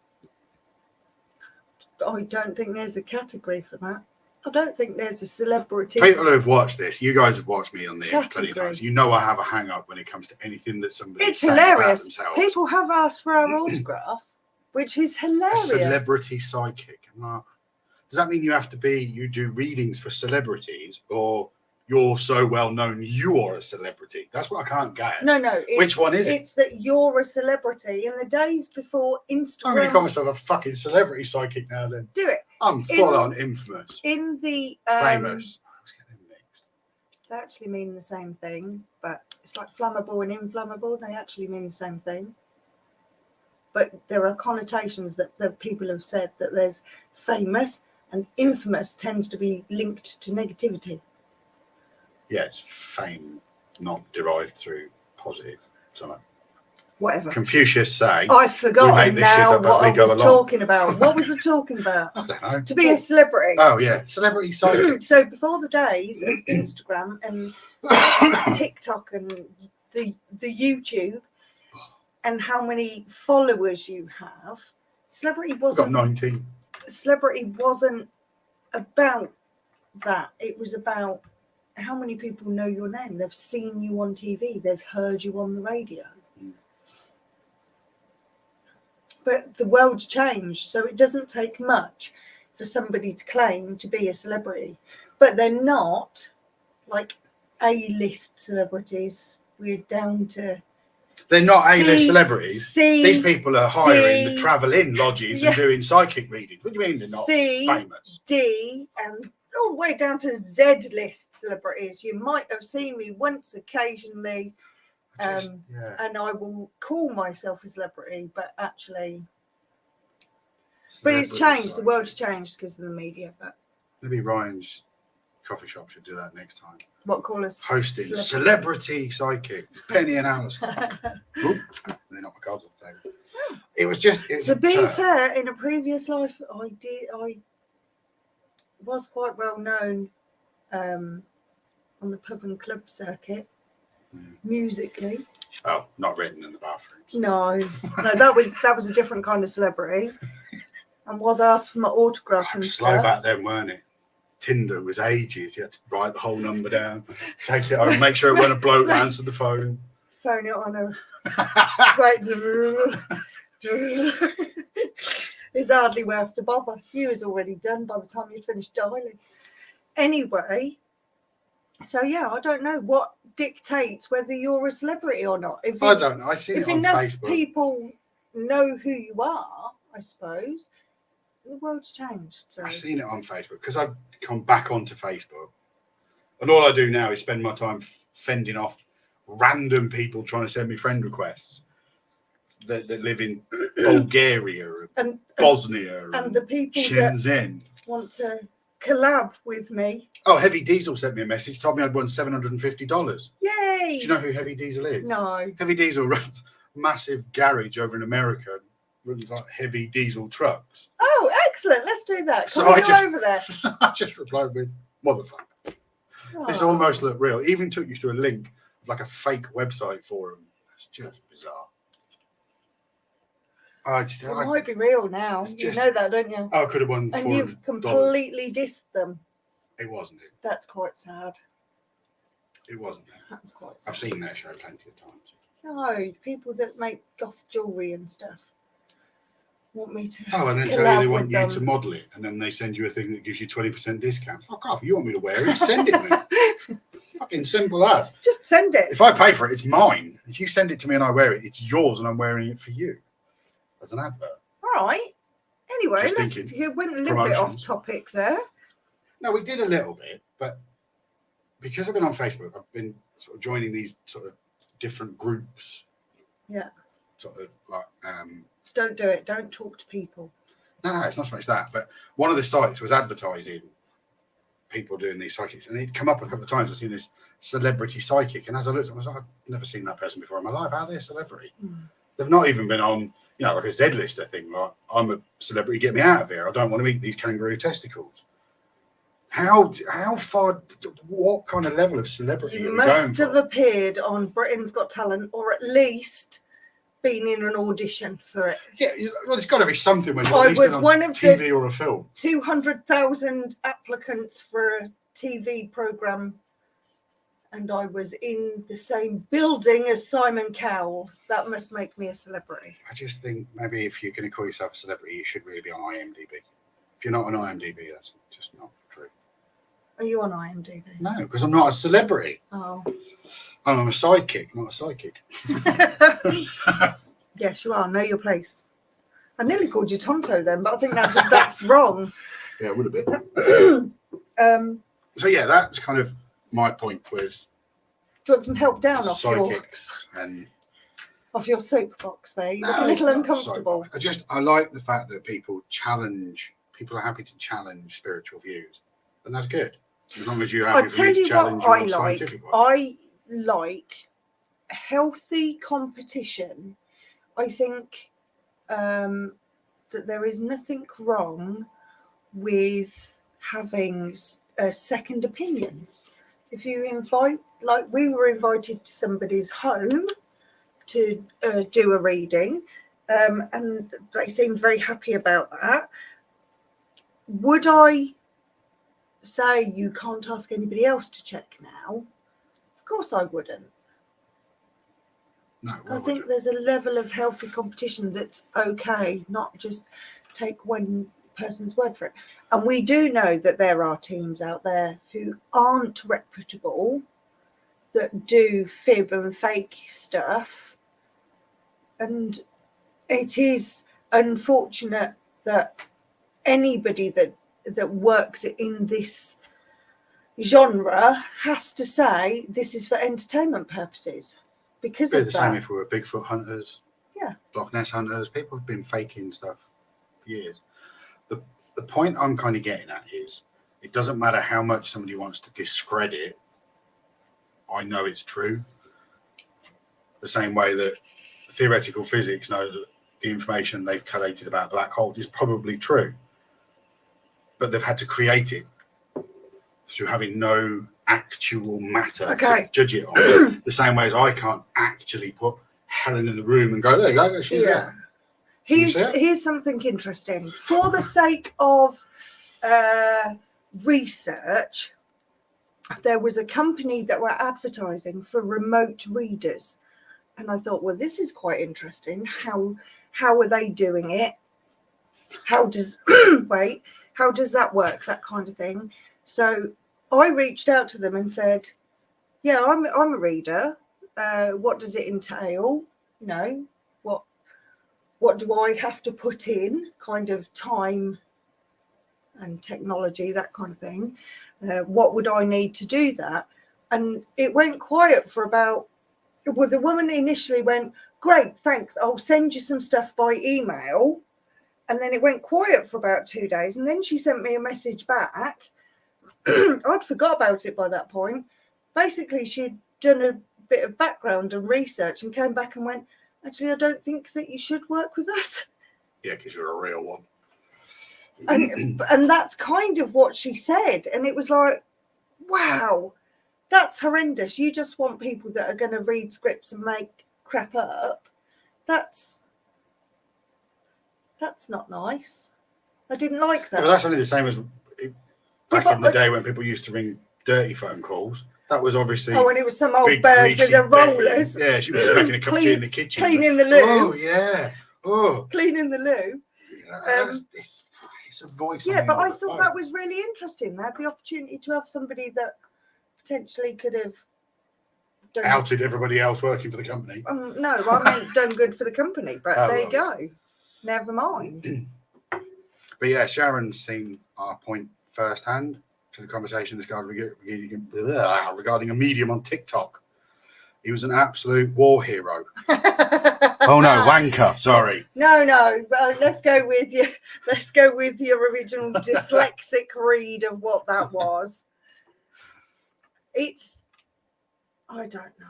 Speaker 2: I don't think there's a category for that. I don't think there's a celebrity.
Speaker 1: People who have watched this, you guys have watched me on the plenty of times. You know I have a hang up when it comes to anything that somebody.
Speaker 2: It's hilarious. People have asked for our autograph, which is hilarious.
Speaker 1: A celebrity psychic. Does that mean you do readings for celebrities, or you're so well known you are a celebrity? That's what I can't get.
Speaker 2: No.
Speaker 1: Which one is it?
Speaker 2: It's that you're a celebrity. In the days before Instagram,
Speaker 1: I'm going to call myself a fucking celebrity psychic now. Then
Speaker 2: do it.
Speaker 1: I'm full on infamous.
Speaker 2: In the
Speaker 1: famous. Let's get them mixed.
Speaker 2: They actually mean the same thing, but it's like flammable and inflammable. They actually mean the same thing. But there are connotations that people have said that there's famous and infamous tends to be linked to negativity.
Speaker 1: Yeah, it's fame not derived through positive. Something.
Speaker 2: Whatever.
Speaker 1: Confucius say.
Speaker 2: I've forgotten now what I was talking about. What was I talking about?
Speaker 1: I don't know.
Speaker 2: To be a celebrity.
Speaker 1: Oh yeah, celebrity psychic.
Speaker 2: So before the days of Instagram and TikTok and the YouTube and how many followers you have, celebrity wasn't.
Speaker 1: Got 19.
Speaker 2: Celebrity wasn't about that. It was about how many people know your name. They've seen you on TV. They've heard you on the radio. But the world's changed, so it doesn't take much for somebody to claim to be a celebrity. But they're not like A-list celebrities. We're down to...
Speaker 1: They're not A-list celebrities. These people are hiring the travel-in lodges and doing psychic readings. What do you mean they're not famous?
Speaker 2: D, and all the way down to Z-list celebrities. You might have seen me once occasionally... and I will call myself a celebrity, but actually, it's changed. The world's changed because of the media. But maybe
Speaker 1: Ryan's coffee shop should do that next time.
Speaker 2: What, call us
Speaker 1: hosting celebrity psychics, Penny and Alistair. They're not my cards off the table. It was to
Speaker 2: be fair. In a previous life, I was quite well known on the pub and club circuit. Musically.
Speaker 1: Oh, not written in the bathroom.
Speaker 2: No, that was a different kind of celebrity, and was asked for my autograph and
Speaker 1: slow
Speaker 2: stuff.
Speaker 1: Back then, weren't it? Tinder was ages. You had to write the whole number down, take it home, make sure it when a bloke answered the phone.
Speaker 2: Phone it on a right. It's hardly worth the bother. You was already done by the time you'd finished dialing. Anyway. So yeah, I don't know what dictates whether you're a celebrity or not.
Speaker 1: I don't know. I see it on Facebook.
Speaker 2: If enough people know who you are, I suppose the world's changed. So.
Speaker 1: I've seen it on Facebook because I've come back onto Facebook, and all I do now is spend my time fending off random people trying to send me friend requests that live in Bulgaria and Bosnia and
Speaker 2: the people
Speaker 1: Shenzhen
Speaker 2: that want to collab with me.
Speaker 1: Oh, Heavy Diesel sent me a message, told me I'd won $750.
Speaker 2: Yay!
Speaker 1: Do you know who Heavy Diesel is?
Speaker 2: No.
Speaker 1: Heavy Diesel runs a massive garage over in America, runs like heavy diesel trucks.
Speaker 2: Oh, excellent. Let's do that. Can we go over there?
Speaker 1: I just replied with, motherfucker. Oh. This almost looked real. Even took you to a link of like a fake website for them. It's just bizarre.
Speaker 2: It might be real now. You know that, don't you?
Speaker 1: I could have won.
Speaker 2: And you've completely dissed them.
Speaker 1: It wasn't it.
Speaker 2: That's quite sad.
Speaker 1: It wasn't.
Speaker 2: That's quite sad.
Speaker 1: I've seen their show plenty of times.
Speaker 2: No, people that make goth jewellery and stuff want me to.
Speaker 1: Oh, and then tell you they want you to model it, and then they send you a thing that gives you 20% discount. Fuck off! You want me to wear it? Send it me. Fucking simple as.
Speaker 2: Just send it.
Speaker 1: If I pay for it, it's mine. If you send it to me and I wear it, it's yours, and I'm wearing it for you. As an advert.
Speaker 2: All right. Anyway, it went a little bit off topic there.
Speaker 1: No, we did a little bit, but because I've been on Facebook, I've been sort of joining these sort of different groups.
Speaker 2: Yeah.
Speaker 1: Sort of like.
Speaker 2: Don't do it. Don't talk to people.
Speaker 1: No, it's not so much that. But one of the sites was advertising people doing these psychics, and it'd come up a couple of times. I've seen this celebrity psychic, and as I looked, I was like, I've never seen that person before in my life. How are they a celebrity? They've not even been on, like a Z-lister thing. Like, I'm a celebrity, get me out of here. I don't want to eat these kangaroo testicles. How far? What kind of level of celebrity?
Speaker 2: You must have appeared on Britain's Got Talent, or at least been in an audition for it.
Speaker 1: Yeah, well, there's got to be something when you're
Speaker 2: I was
Speaker 1: on
Speaker 2: one of
Speaker 1: TV
Speaker 2: the
Speaker 1: or a film.
Speaker 2: 200,000 applicants for a TV program, and I was in the same building as Simon Cowell. That must make me a celebrity.
Speaker 1: I just think maybe if you're going to call yourself a celebrity, you should really be on IMDb. If you're not on IMDb, that's just not true.
Speaker 2: Are you on IMDb?
Speaker 1: No, because I'm not a celebrity.
Speaker 2: Oh.
Speaker 1: I'm a sidekick, not a psychic.
Speaker 2: Yes, you are. Know your place. I nearly called you Tonto then, but I think that's wrong.
Speaker 1: Yeah, it would have been. So yeah, that's kind of my point. Was
Speaker 2: do you want some help down off
Speaker 1: psychics and
Speaker 2: off your soapbox there? You look a little uncomfortable.
Speaker 1: I like the fact that people are happy to challenge spiritual views, and that's good. As long as you're happy to challenge your scientific one.
Speaker 2: I like healthy competition. I think that there is nothing wrong with having a second opinion. If you invite, like we were invited to somebody's home to do a reading, and they seemed very happy about that. Would I say you can't ask anybody else to check now? Of course I wouldn't.
Speaker 1: No,
Speaker 2: I think there's a level of healthy competition that's okay, not just take one person's word for it. And we do know that there are teams out there who aren't reputable, that do fib and fake stuff. And it is unfortunate that anybody that works in this genre has to say this is for entertainment purposes. Because of
Speaker 1: the
Speaker 2: that.
Speaker 1: same if we were Bigfoot hunters,
Speaker 2: yeah,
Speaker 1: Loch Ness hunters. People have been faking stuff for years. The point I'm kind of getting at is it doesn't matter how much somebody wants to discredit. I know it's true. The same way that theoretical physics know that the information they've collated about black holes is probably true, but they've had to create it through having no actual matter to judge it on. The same way as I can't actually put Helen in the room and go, there you go, she's there.
Speaker 2: Here's something interesting. For the sake of research, there was a company that were advertising for remote readers. And I thought, well, this is quite interesting. How are they doing it? How does that work? That kind of thing. So I reached out to them and said, yeah, I'm a reader. What does it entail? What do I have to put in? Kind of time and technology, that kind of thing. What would I need to do that? And it went quiet for about, well, the woman initially went, great, thanks. I'll send you some stuff by email. And then it went quiet for about 2 days. And then she sent me a message back. I'd forgot about it by that point. Basically, she'd done a bit of background and research and came back and went, actually, I don't think that you should work with us.
Speaker 1: Yeah, because you're a real one.
Speaker 2: And that's kind of what she said. And it was like, wow, that's horrendous. You just want people that are going to read scripts and make crap up. That's not nice. I didn't like that.
Speaker 1: But that's only the same as back in the day when people used to ring dirty phone calls. That was obviously.
Speaker 2: Oh, and it was some old bird with the rollers.
Speaker 1: Yeah, she was just making a cup of tea in the kitchen.
Speaker 2: Cleaning the loo.
Speaker 1: Oh, yeah. Oh.
Speaker 2: Cleaning the loo.
Speaker 1: It's a voice.
Speaker 2: Yeah, but I thought that was really interesting. They had the opportunity to have somebody that potentially could have
Speaker 1: outed everybody else working for the company.
Speaker 2: No, I meant done good for the company. But there you go. Never mind.
Speaker 1: But yeah, Sharon's seen our point firsthand to the conversation regarding a medium on TikTok. He was an absolute war hero. Oh no, wanker. Sorry.
Speaker 2: No. Let's go with you. Let's go with your original dyslexic read of what that was. I don't know.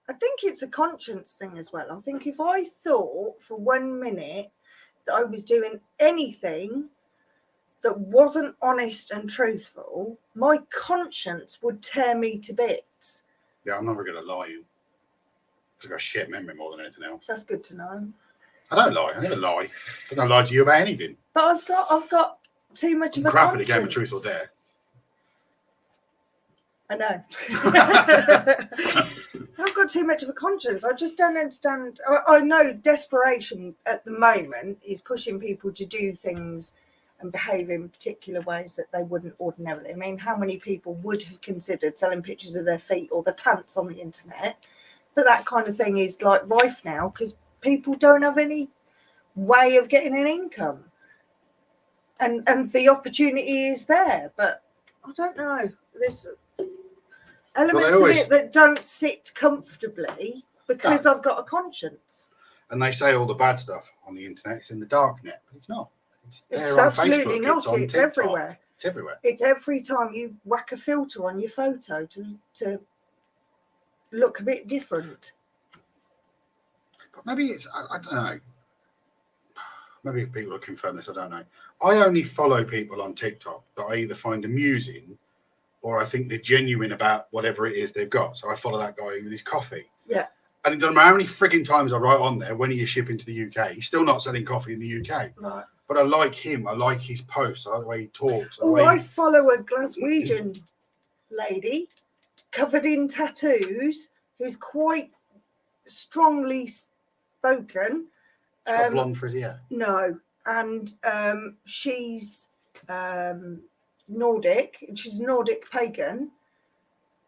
Speaker 2: I think it's a conscience thing as well. I think if I thought for 1 minute that I was doing anything that wasn't honest and truthful, my conscience would tear me to bits.
Speaker 1: Yeah, I'm never going to lie you. I've got a shit memory more than anything else.
Speaker 2: That's good to know.
Speaker 1: I don't lie. I never lie. I don't lie to you about anything.
Speaker 2: But I've got too much of a
Speaker 1: crap
Speaker 2: conscience.
Speaker 1: at the game of truth or dare.
Speaker 2: I know. I've got too much of a conscience. I just don't understand. I know desperation at the moment is pushing people to do things and behave in particular ways that they wouldn't ordinarily. I mean, how many people would have considered selling pictures of their feet or their pants on the internet? But that kind of thing is like rife now because people don't have any way of getting an income. And the opportunity is there. But I don't know. There's elements of it that don't sit comfortably because I've got a conscience.
Speaker 1: And they say all the bad stuff on the internet is in the dark net, but it's not.
Speaker 2: It's absolutely not. It's everywhere.
Speaker 1: It's everywhere.
Speaker 2: It's every time you whack a filter on your photo to look a bit different.
Speaker 1: But maybe it's, I don't know. Maybe people will confirm this, I don't know. I only follow people on TikTok that I either find amusing or I think they're genuine about whatever it is they've got. So I follow that guy with his coffee.
Speaker 2: Yeah.
Speaker 1: And it doesn't matter how many frigging times I write on there, when are you shipping to the UK? He's still not selling coffee in the UK.
Speaker 2: Right.
Speaker 1: But I like him. I like his posts. I like the way he talks.
Speaker 2: I follow a Glaswegian lady covered in tattoos who's quite strongly spoken.
Speaker 1: Got blonde frizzy hair?
Speaker 2: No. And she's Nordic. She's Nordic pagan.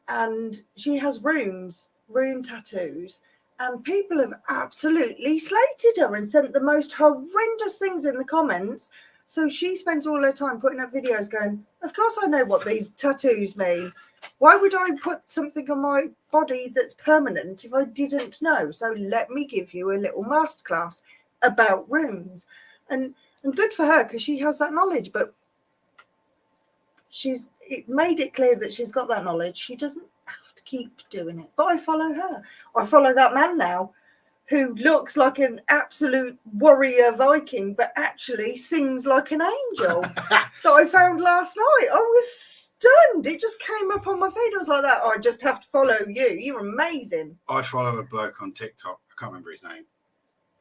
Speaker 2: And she has rune tattoos. And people have absolutely slated her and sent the most horrendous things in the comments. So she spends all her time putting up videos going, of course I know what these tattoos mean. Why would I put something on my body that's permanent if I didn't know? So let me give you a little masterclass about runes. And good for her because she has that knowledge. But it made it clear that she's got that knowledge. She doesn't have to keep doing it. But I follow her. I follow that man now who looks like an absolute warrior Viking, but actually sings like an angel that I found last night. I was stunned. It just came up on my feed. I was like that. Oh, I just have to follow you. You're amazing.
Speaker 1: I follow a bloke on TikTok. I can't remember his name.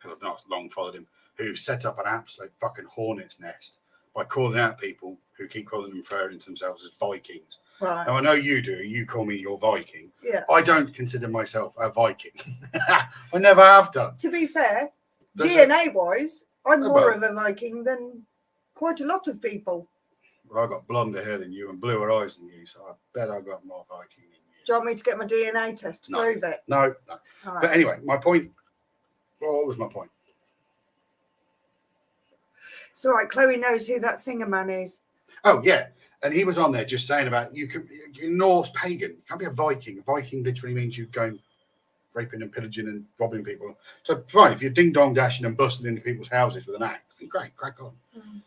Speaker 1: I've not long followed him. Who set up an absolute fucking hornet's nest by calling out people who keep calling them, referring to themselves as Vikings.
Speaker 2: Right.
Speaker 1: Now, I know you do. You call me your Viking.
Speaker 2: Yeah.
Speaker 1: I don't consider myself a Viking. I never have done.
Speaker 2: To be fair, DNA-wise, I'm more of a Viking than quite a lot of people.
Speaker 1: Well, I've got blonder hair than you and bluer eyes than you, so I bet I've got more Viking than you.
Speaker 2: Do you want me to get my DNA test to prove it?
Speaker 1: No.
Speaker 2: Right.
Speaker 1: But anyway, my point. Well, what was my point?
Speaker 2: It's all right. Chloe knows who that singer man is.
Speaker 1: Oh, yeah. And he was on there just saying about you're Norse pagan. You can't be a Viking. A Viking literally means you going raping and pillaging and robbing people. So fine, if you're ding dong dashing and busting into people's houses with an axe, then great, crack on. Mm.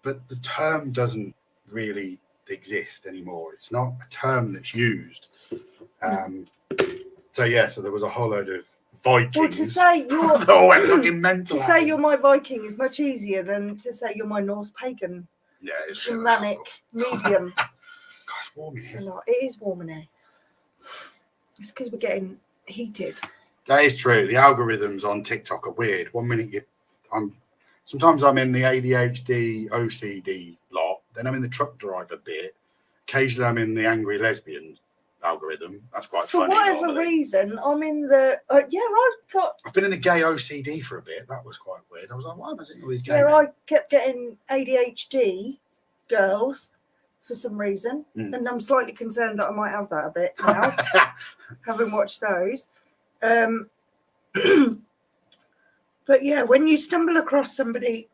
Speaker 1: But the term doesn't really exist anymore. It's not a term that's used. So there was a whole load of Vikings.
Speaker 2: Well, to say you're
Speaker 1: fucking mental.
Speaker 2: To say you're my Viking is much easier than to say you're my Norse pagan.
Speaker 1: Yeah, it's
Speaker 2: shamanic medium.
Speaker 1: God, it's warm in here.
Speaker 2: It's a lot. It is warm in here. It's because we're getting heated.
Speaker 1: That is true. The algorithms on TikTok are weird. 1 minute sometimes I'm in the ADHD, OCD lot. Then I'm in the truck driver bit. Occasionally I'm in the angry lesbian algorithm. That's quite funny.
Speaker 2: For whatever reason, I'm in the
Speaker 1: I've been in the gay OCD for a bit. That was quite weird. I was like, why am I seeing all these gay?
Speaker 2: Yeah, I kept getting ADHD girls for some reason, and I'm slightly concerned that I might have that a bit now, having watched those. But yeah, when you stumble across somebody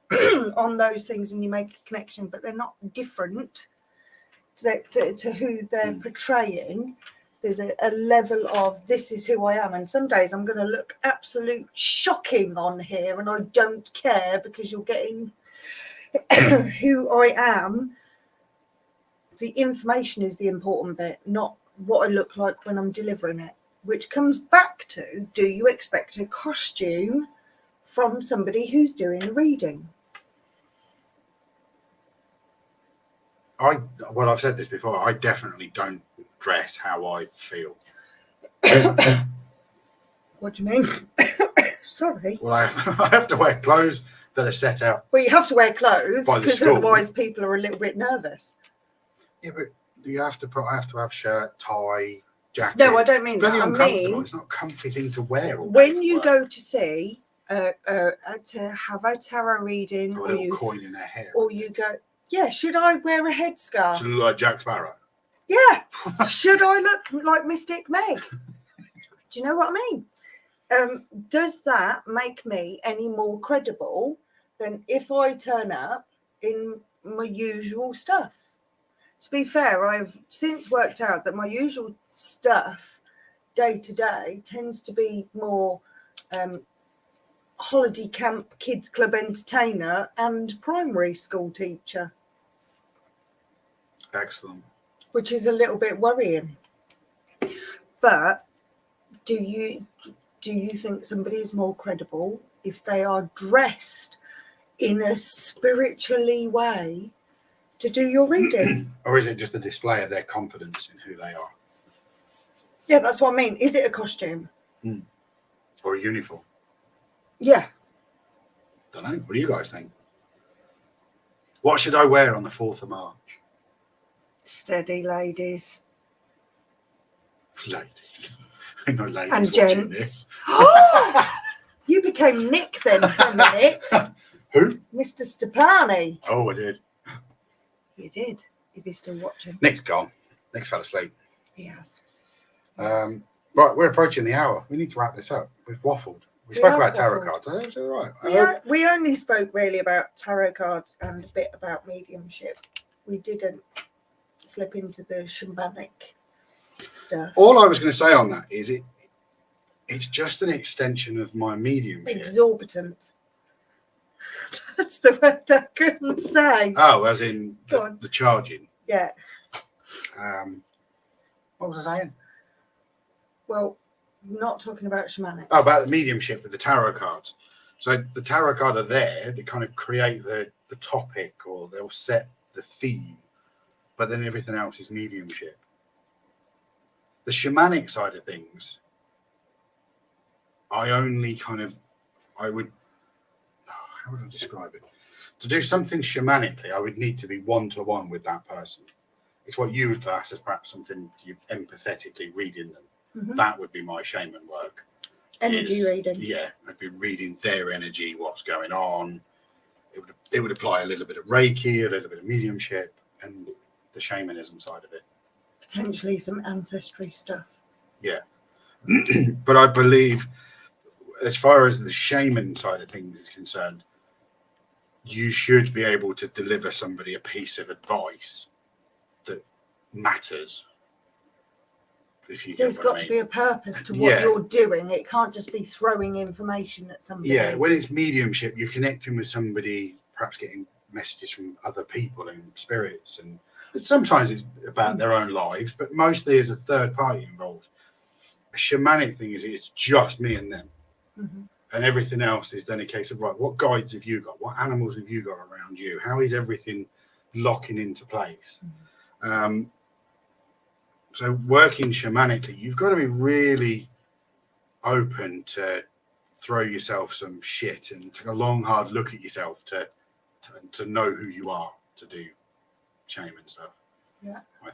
Speaker 2: on those things and you make a connection, but they're not different to who they're portraying, There's a level of this is who I am, and some days I'm going to look absolute shocking on here, and I don't care because you're getting who I am. The information is the important bit, not what I look like when I'm delivering it, which comes back to, do you expect a costume from somebody who's doing a reading?
Speaker 1: I've said this before, I definitely don't dress how I feel.
Speaker 2: What do you mean? Sorry.
Speaker 1: Well, I have to wear clothes that are set out.
Speaker 2: Well, you have to wear clothes because otherwise people are a little bit nervous.
Speaker 1: Yeah, but I have to have shirt, tie, jacket.
Speaker 2: No, I don't mean that.
Speaker 1: I mean, it's not a comfy thing to wear.
Speaker 2: When you go to see to have a tarot reading,
Speaker 1: or a coin in their hair,
Speaker 2: or you go, yeah, should I wear a headscarf?
Speaker 1: Should I look like Jack Sparrow?
Speaker 2: Yeah. Should I look like Mystic Meg? Do you know what I mean? Does that make me any more credible than if I turn up in my usual stuff? To be fair, I've since worked out that my usual stuff day to day tends to be more holiday camp, kids club entertainer and primary school teacher.
Speaker 1: Excellent.
Speaker 2: Which is a little bit worrying. But do you think somebody is more credible if they are dressed in a spiritually way to do your reading?
Speaker 1: Or is it just a display of their confidence in who they are?
Speaker 2: Yeah, that's what I mean. Is it a costume?
Speaker 1: Or a uniform?
Speaker 2: Yeah.
Speaker 1: Don't know. What do you guys think? What should I wear on the 4th of March?
Speaker 2: Steady, ladies.
Speaker 1: Ladies. I know ladies
Speaker 2: and
Speaker 1: watching
Speaker 2: gents.
Speaker 1: this.
Speaker 2: You became Nick then for a minute.
Speaker 1: Who?
Speaker 2: Mr. Stepani.
Speaker 1: Oh, I did.
Speaker 2: You did, if you're still watching.
Speaker 1: Nick's gone. Nick's fell asleep.
Speaker 2: He has.
Speaker 1: Right, we're approaching the hour. We need to wrap this up. We've waffled. We spoke about tarot cards. That's all right.
Speaker 2: We only spoke really about tarot cards and a bit about mediumship. We didn't slip into the shamanic stuff.
Speaker 1: All I was going to say on that is it's just an extension of my mediumship.
Speaker 2: Exorbitant. That's the word I couldn't say.
Speaker 1: Oh, as in the charging.
Speaker 2: Yeah.
Speaker 1: What was I saying?
Speaker 2: Well, not talking about shamanic.
Speaker 1: Oh, about the mediumship with the tarot cards. So the tarot card are there. They kind of create the topic, or they'll set the theme, but then everything else is mediumship. The shamanic side of things, how would I describe it? To do something shamanically, I would need to be one-to-one with that person. It's what you would class as perhaps something you empathetically read in them. Mm-hmm. That would be my shaman work.
Speaker 2: Energy reading.
Speaker 1: Yeah, I'd be reading their energy, what's going on. It would apply a little bit of Reiki, a little bit of mediumship, and the shamanism side of it.
Speaker 2: Potentially some ancestry stuff.
Speaker 1: Yeah. But I believe, as far as the shaman side of things is concerned, you should be able to deliver somebody a piece of advice that matters.
Speaker 2: There's got to be a purpose to what you're doing. It can't just be throwing information at somebody.
Speaker 1: Yeah, when it's mediumship, you're connecting with somebody, perhaps getting messages from other people and spirits, and sometimes it's about their own lives, but mostly there's a third party involved. A shamanic thing is it's just me and them. Mm-hmm. And everything else is then a case of, right, what guides have you got? What animals have you got around you? How is everything locking into place? Mm-hmm. So working shamanically, you've got to be really open to throw yourself some shit and take a long, hard look at yourself to know who you are to do shaman stuff.
Speaker 2: Yeah.
Speaker 1: I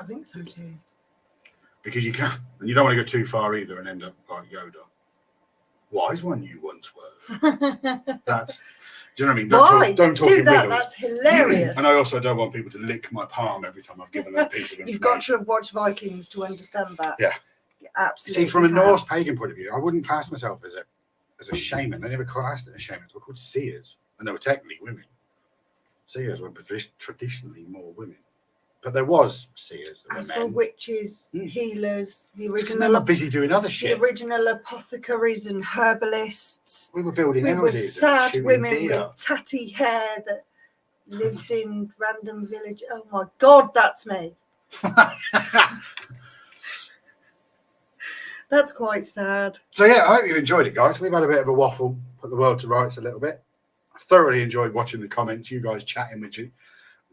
Speaker 1: think
Speaker 2: so too.
Speaker 1: Because you can't, and you don't want to go too far either and end up like Yoda. Wise one you once were. That's, do you know what I mean? Don't talk in riddles.
Speaker 2: That's hilarious.
Speaker 1: And I also don't want people to lick my palm every time I've given them a piece of information.
Speaker 2: You've got to have watched Vikings to understand that.
Speaker 1: Yeah.
Speaker 2: You absolutely.
Speaker 1: See, from a Norse pagan point of view, I wouldn't class myself as a shaman. They never classed it as shamans. They were called seers. And they were technically women. Seers were traditionally more women. But there was seers that
Speaker 2: as
Speaker 1: were
Speaker 2: well,
Speaker 1: men.
Speaker 2: witches, healers, the
Speaker 1: Because
Speaker 2: original.
Speaker 1: they were busy doing other shit.
Speaker 2: The original apothecaries and herbalists.
Speaker 1: We were building
Speaker 2: We were
Speaker 1: houses.
Speaker 2: sad
Speaker 1: and
Speaker 2: women
Speaker 1: deer.
Speaker 2: with tatty hair that lived in random village. Oh my God, that's me. That's quite sad.
Speaker 1: So yeah, I hope you enjoyed it, guys. We've had a bit of a waffle, put the world to rights a little bit. I thoroughly enjoyed watching the comments, you guys chatting with you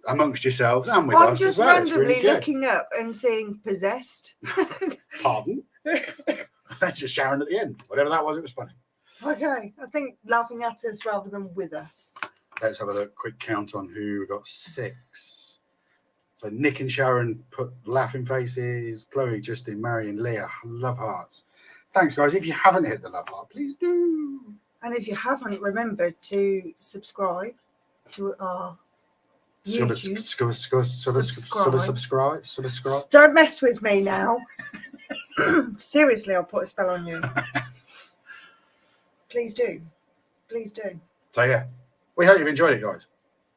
Speaker 1: amongst yourselves and with us.
Speaker 2: I'm just
Speaker 1: as well.
Speaker 2: randomly looking up and seeing possessed.
Speaker 1: Pardon? That's just Sharon at the end. Whatever that was, it was funny.
Speaker 2: Okay, I think laughing at us rather than with us.
Speaker 1: Let's have a look, quick count on who got 6. So Nick and Sharon put laughing faces. Chloe, Justin, Marion, Leah, love hearts. Thanks, guys. If you haven't hit the love heart, please do.
Speaker 2: And if you haven't, remembered to subscribe to our YouTube.
Speaker 1: Subscribe.
Speaker 2: Don't mess with me now. Seriously, I'll put a spell on you. Please do. Please do.
Speaker 1: So yeah, we hope you've enjoyed it, guys.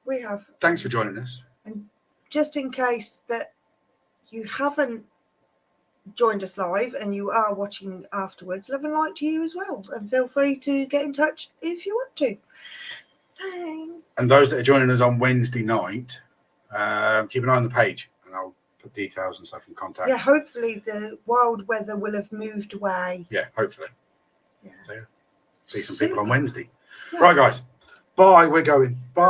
Speaker 2: We have.
Speaker 1: Thanks for joining us.
Speaker 2: And just in case that you haven't joined us live and you are watching afterwards, love and light to you as well. And feel free to get in touch if you want to. Thanks.
Speaker 1: And those that are joining us on Wednesday night, keep an eye on the page and I'll put details and stuff in contact.
Speaker 2: Yeah, hopefully the wild weather will have moved away.
Speaker 1: Yeah, hopefully.
Speaker 2: Yeah.
Speaker 1: So, yeah. See some people on Wednesday.
Speaker 2: Yeah.
Speaker 1: Right, guys. Bye. We're going. Bye.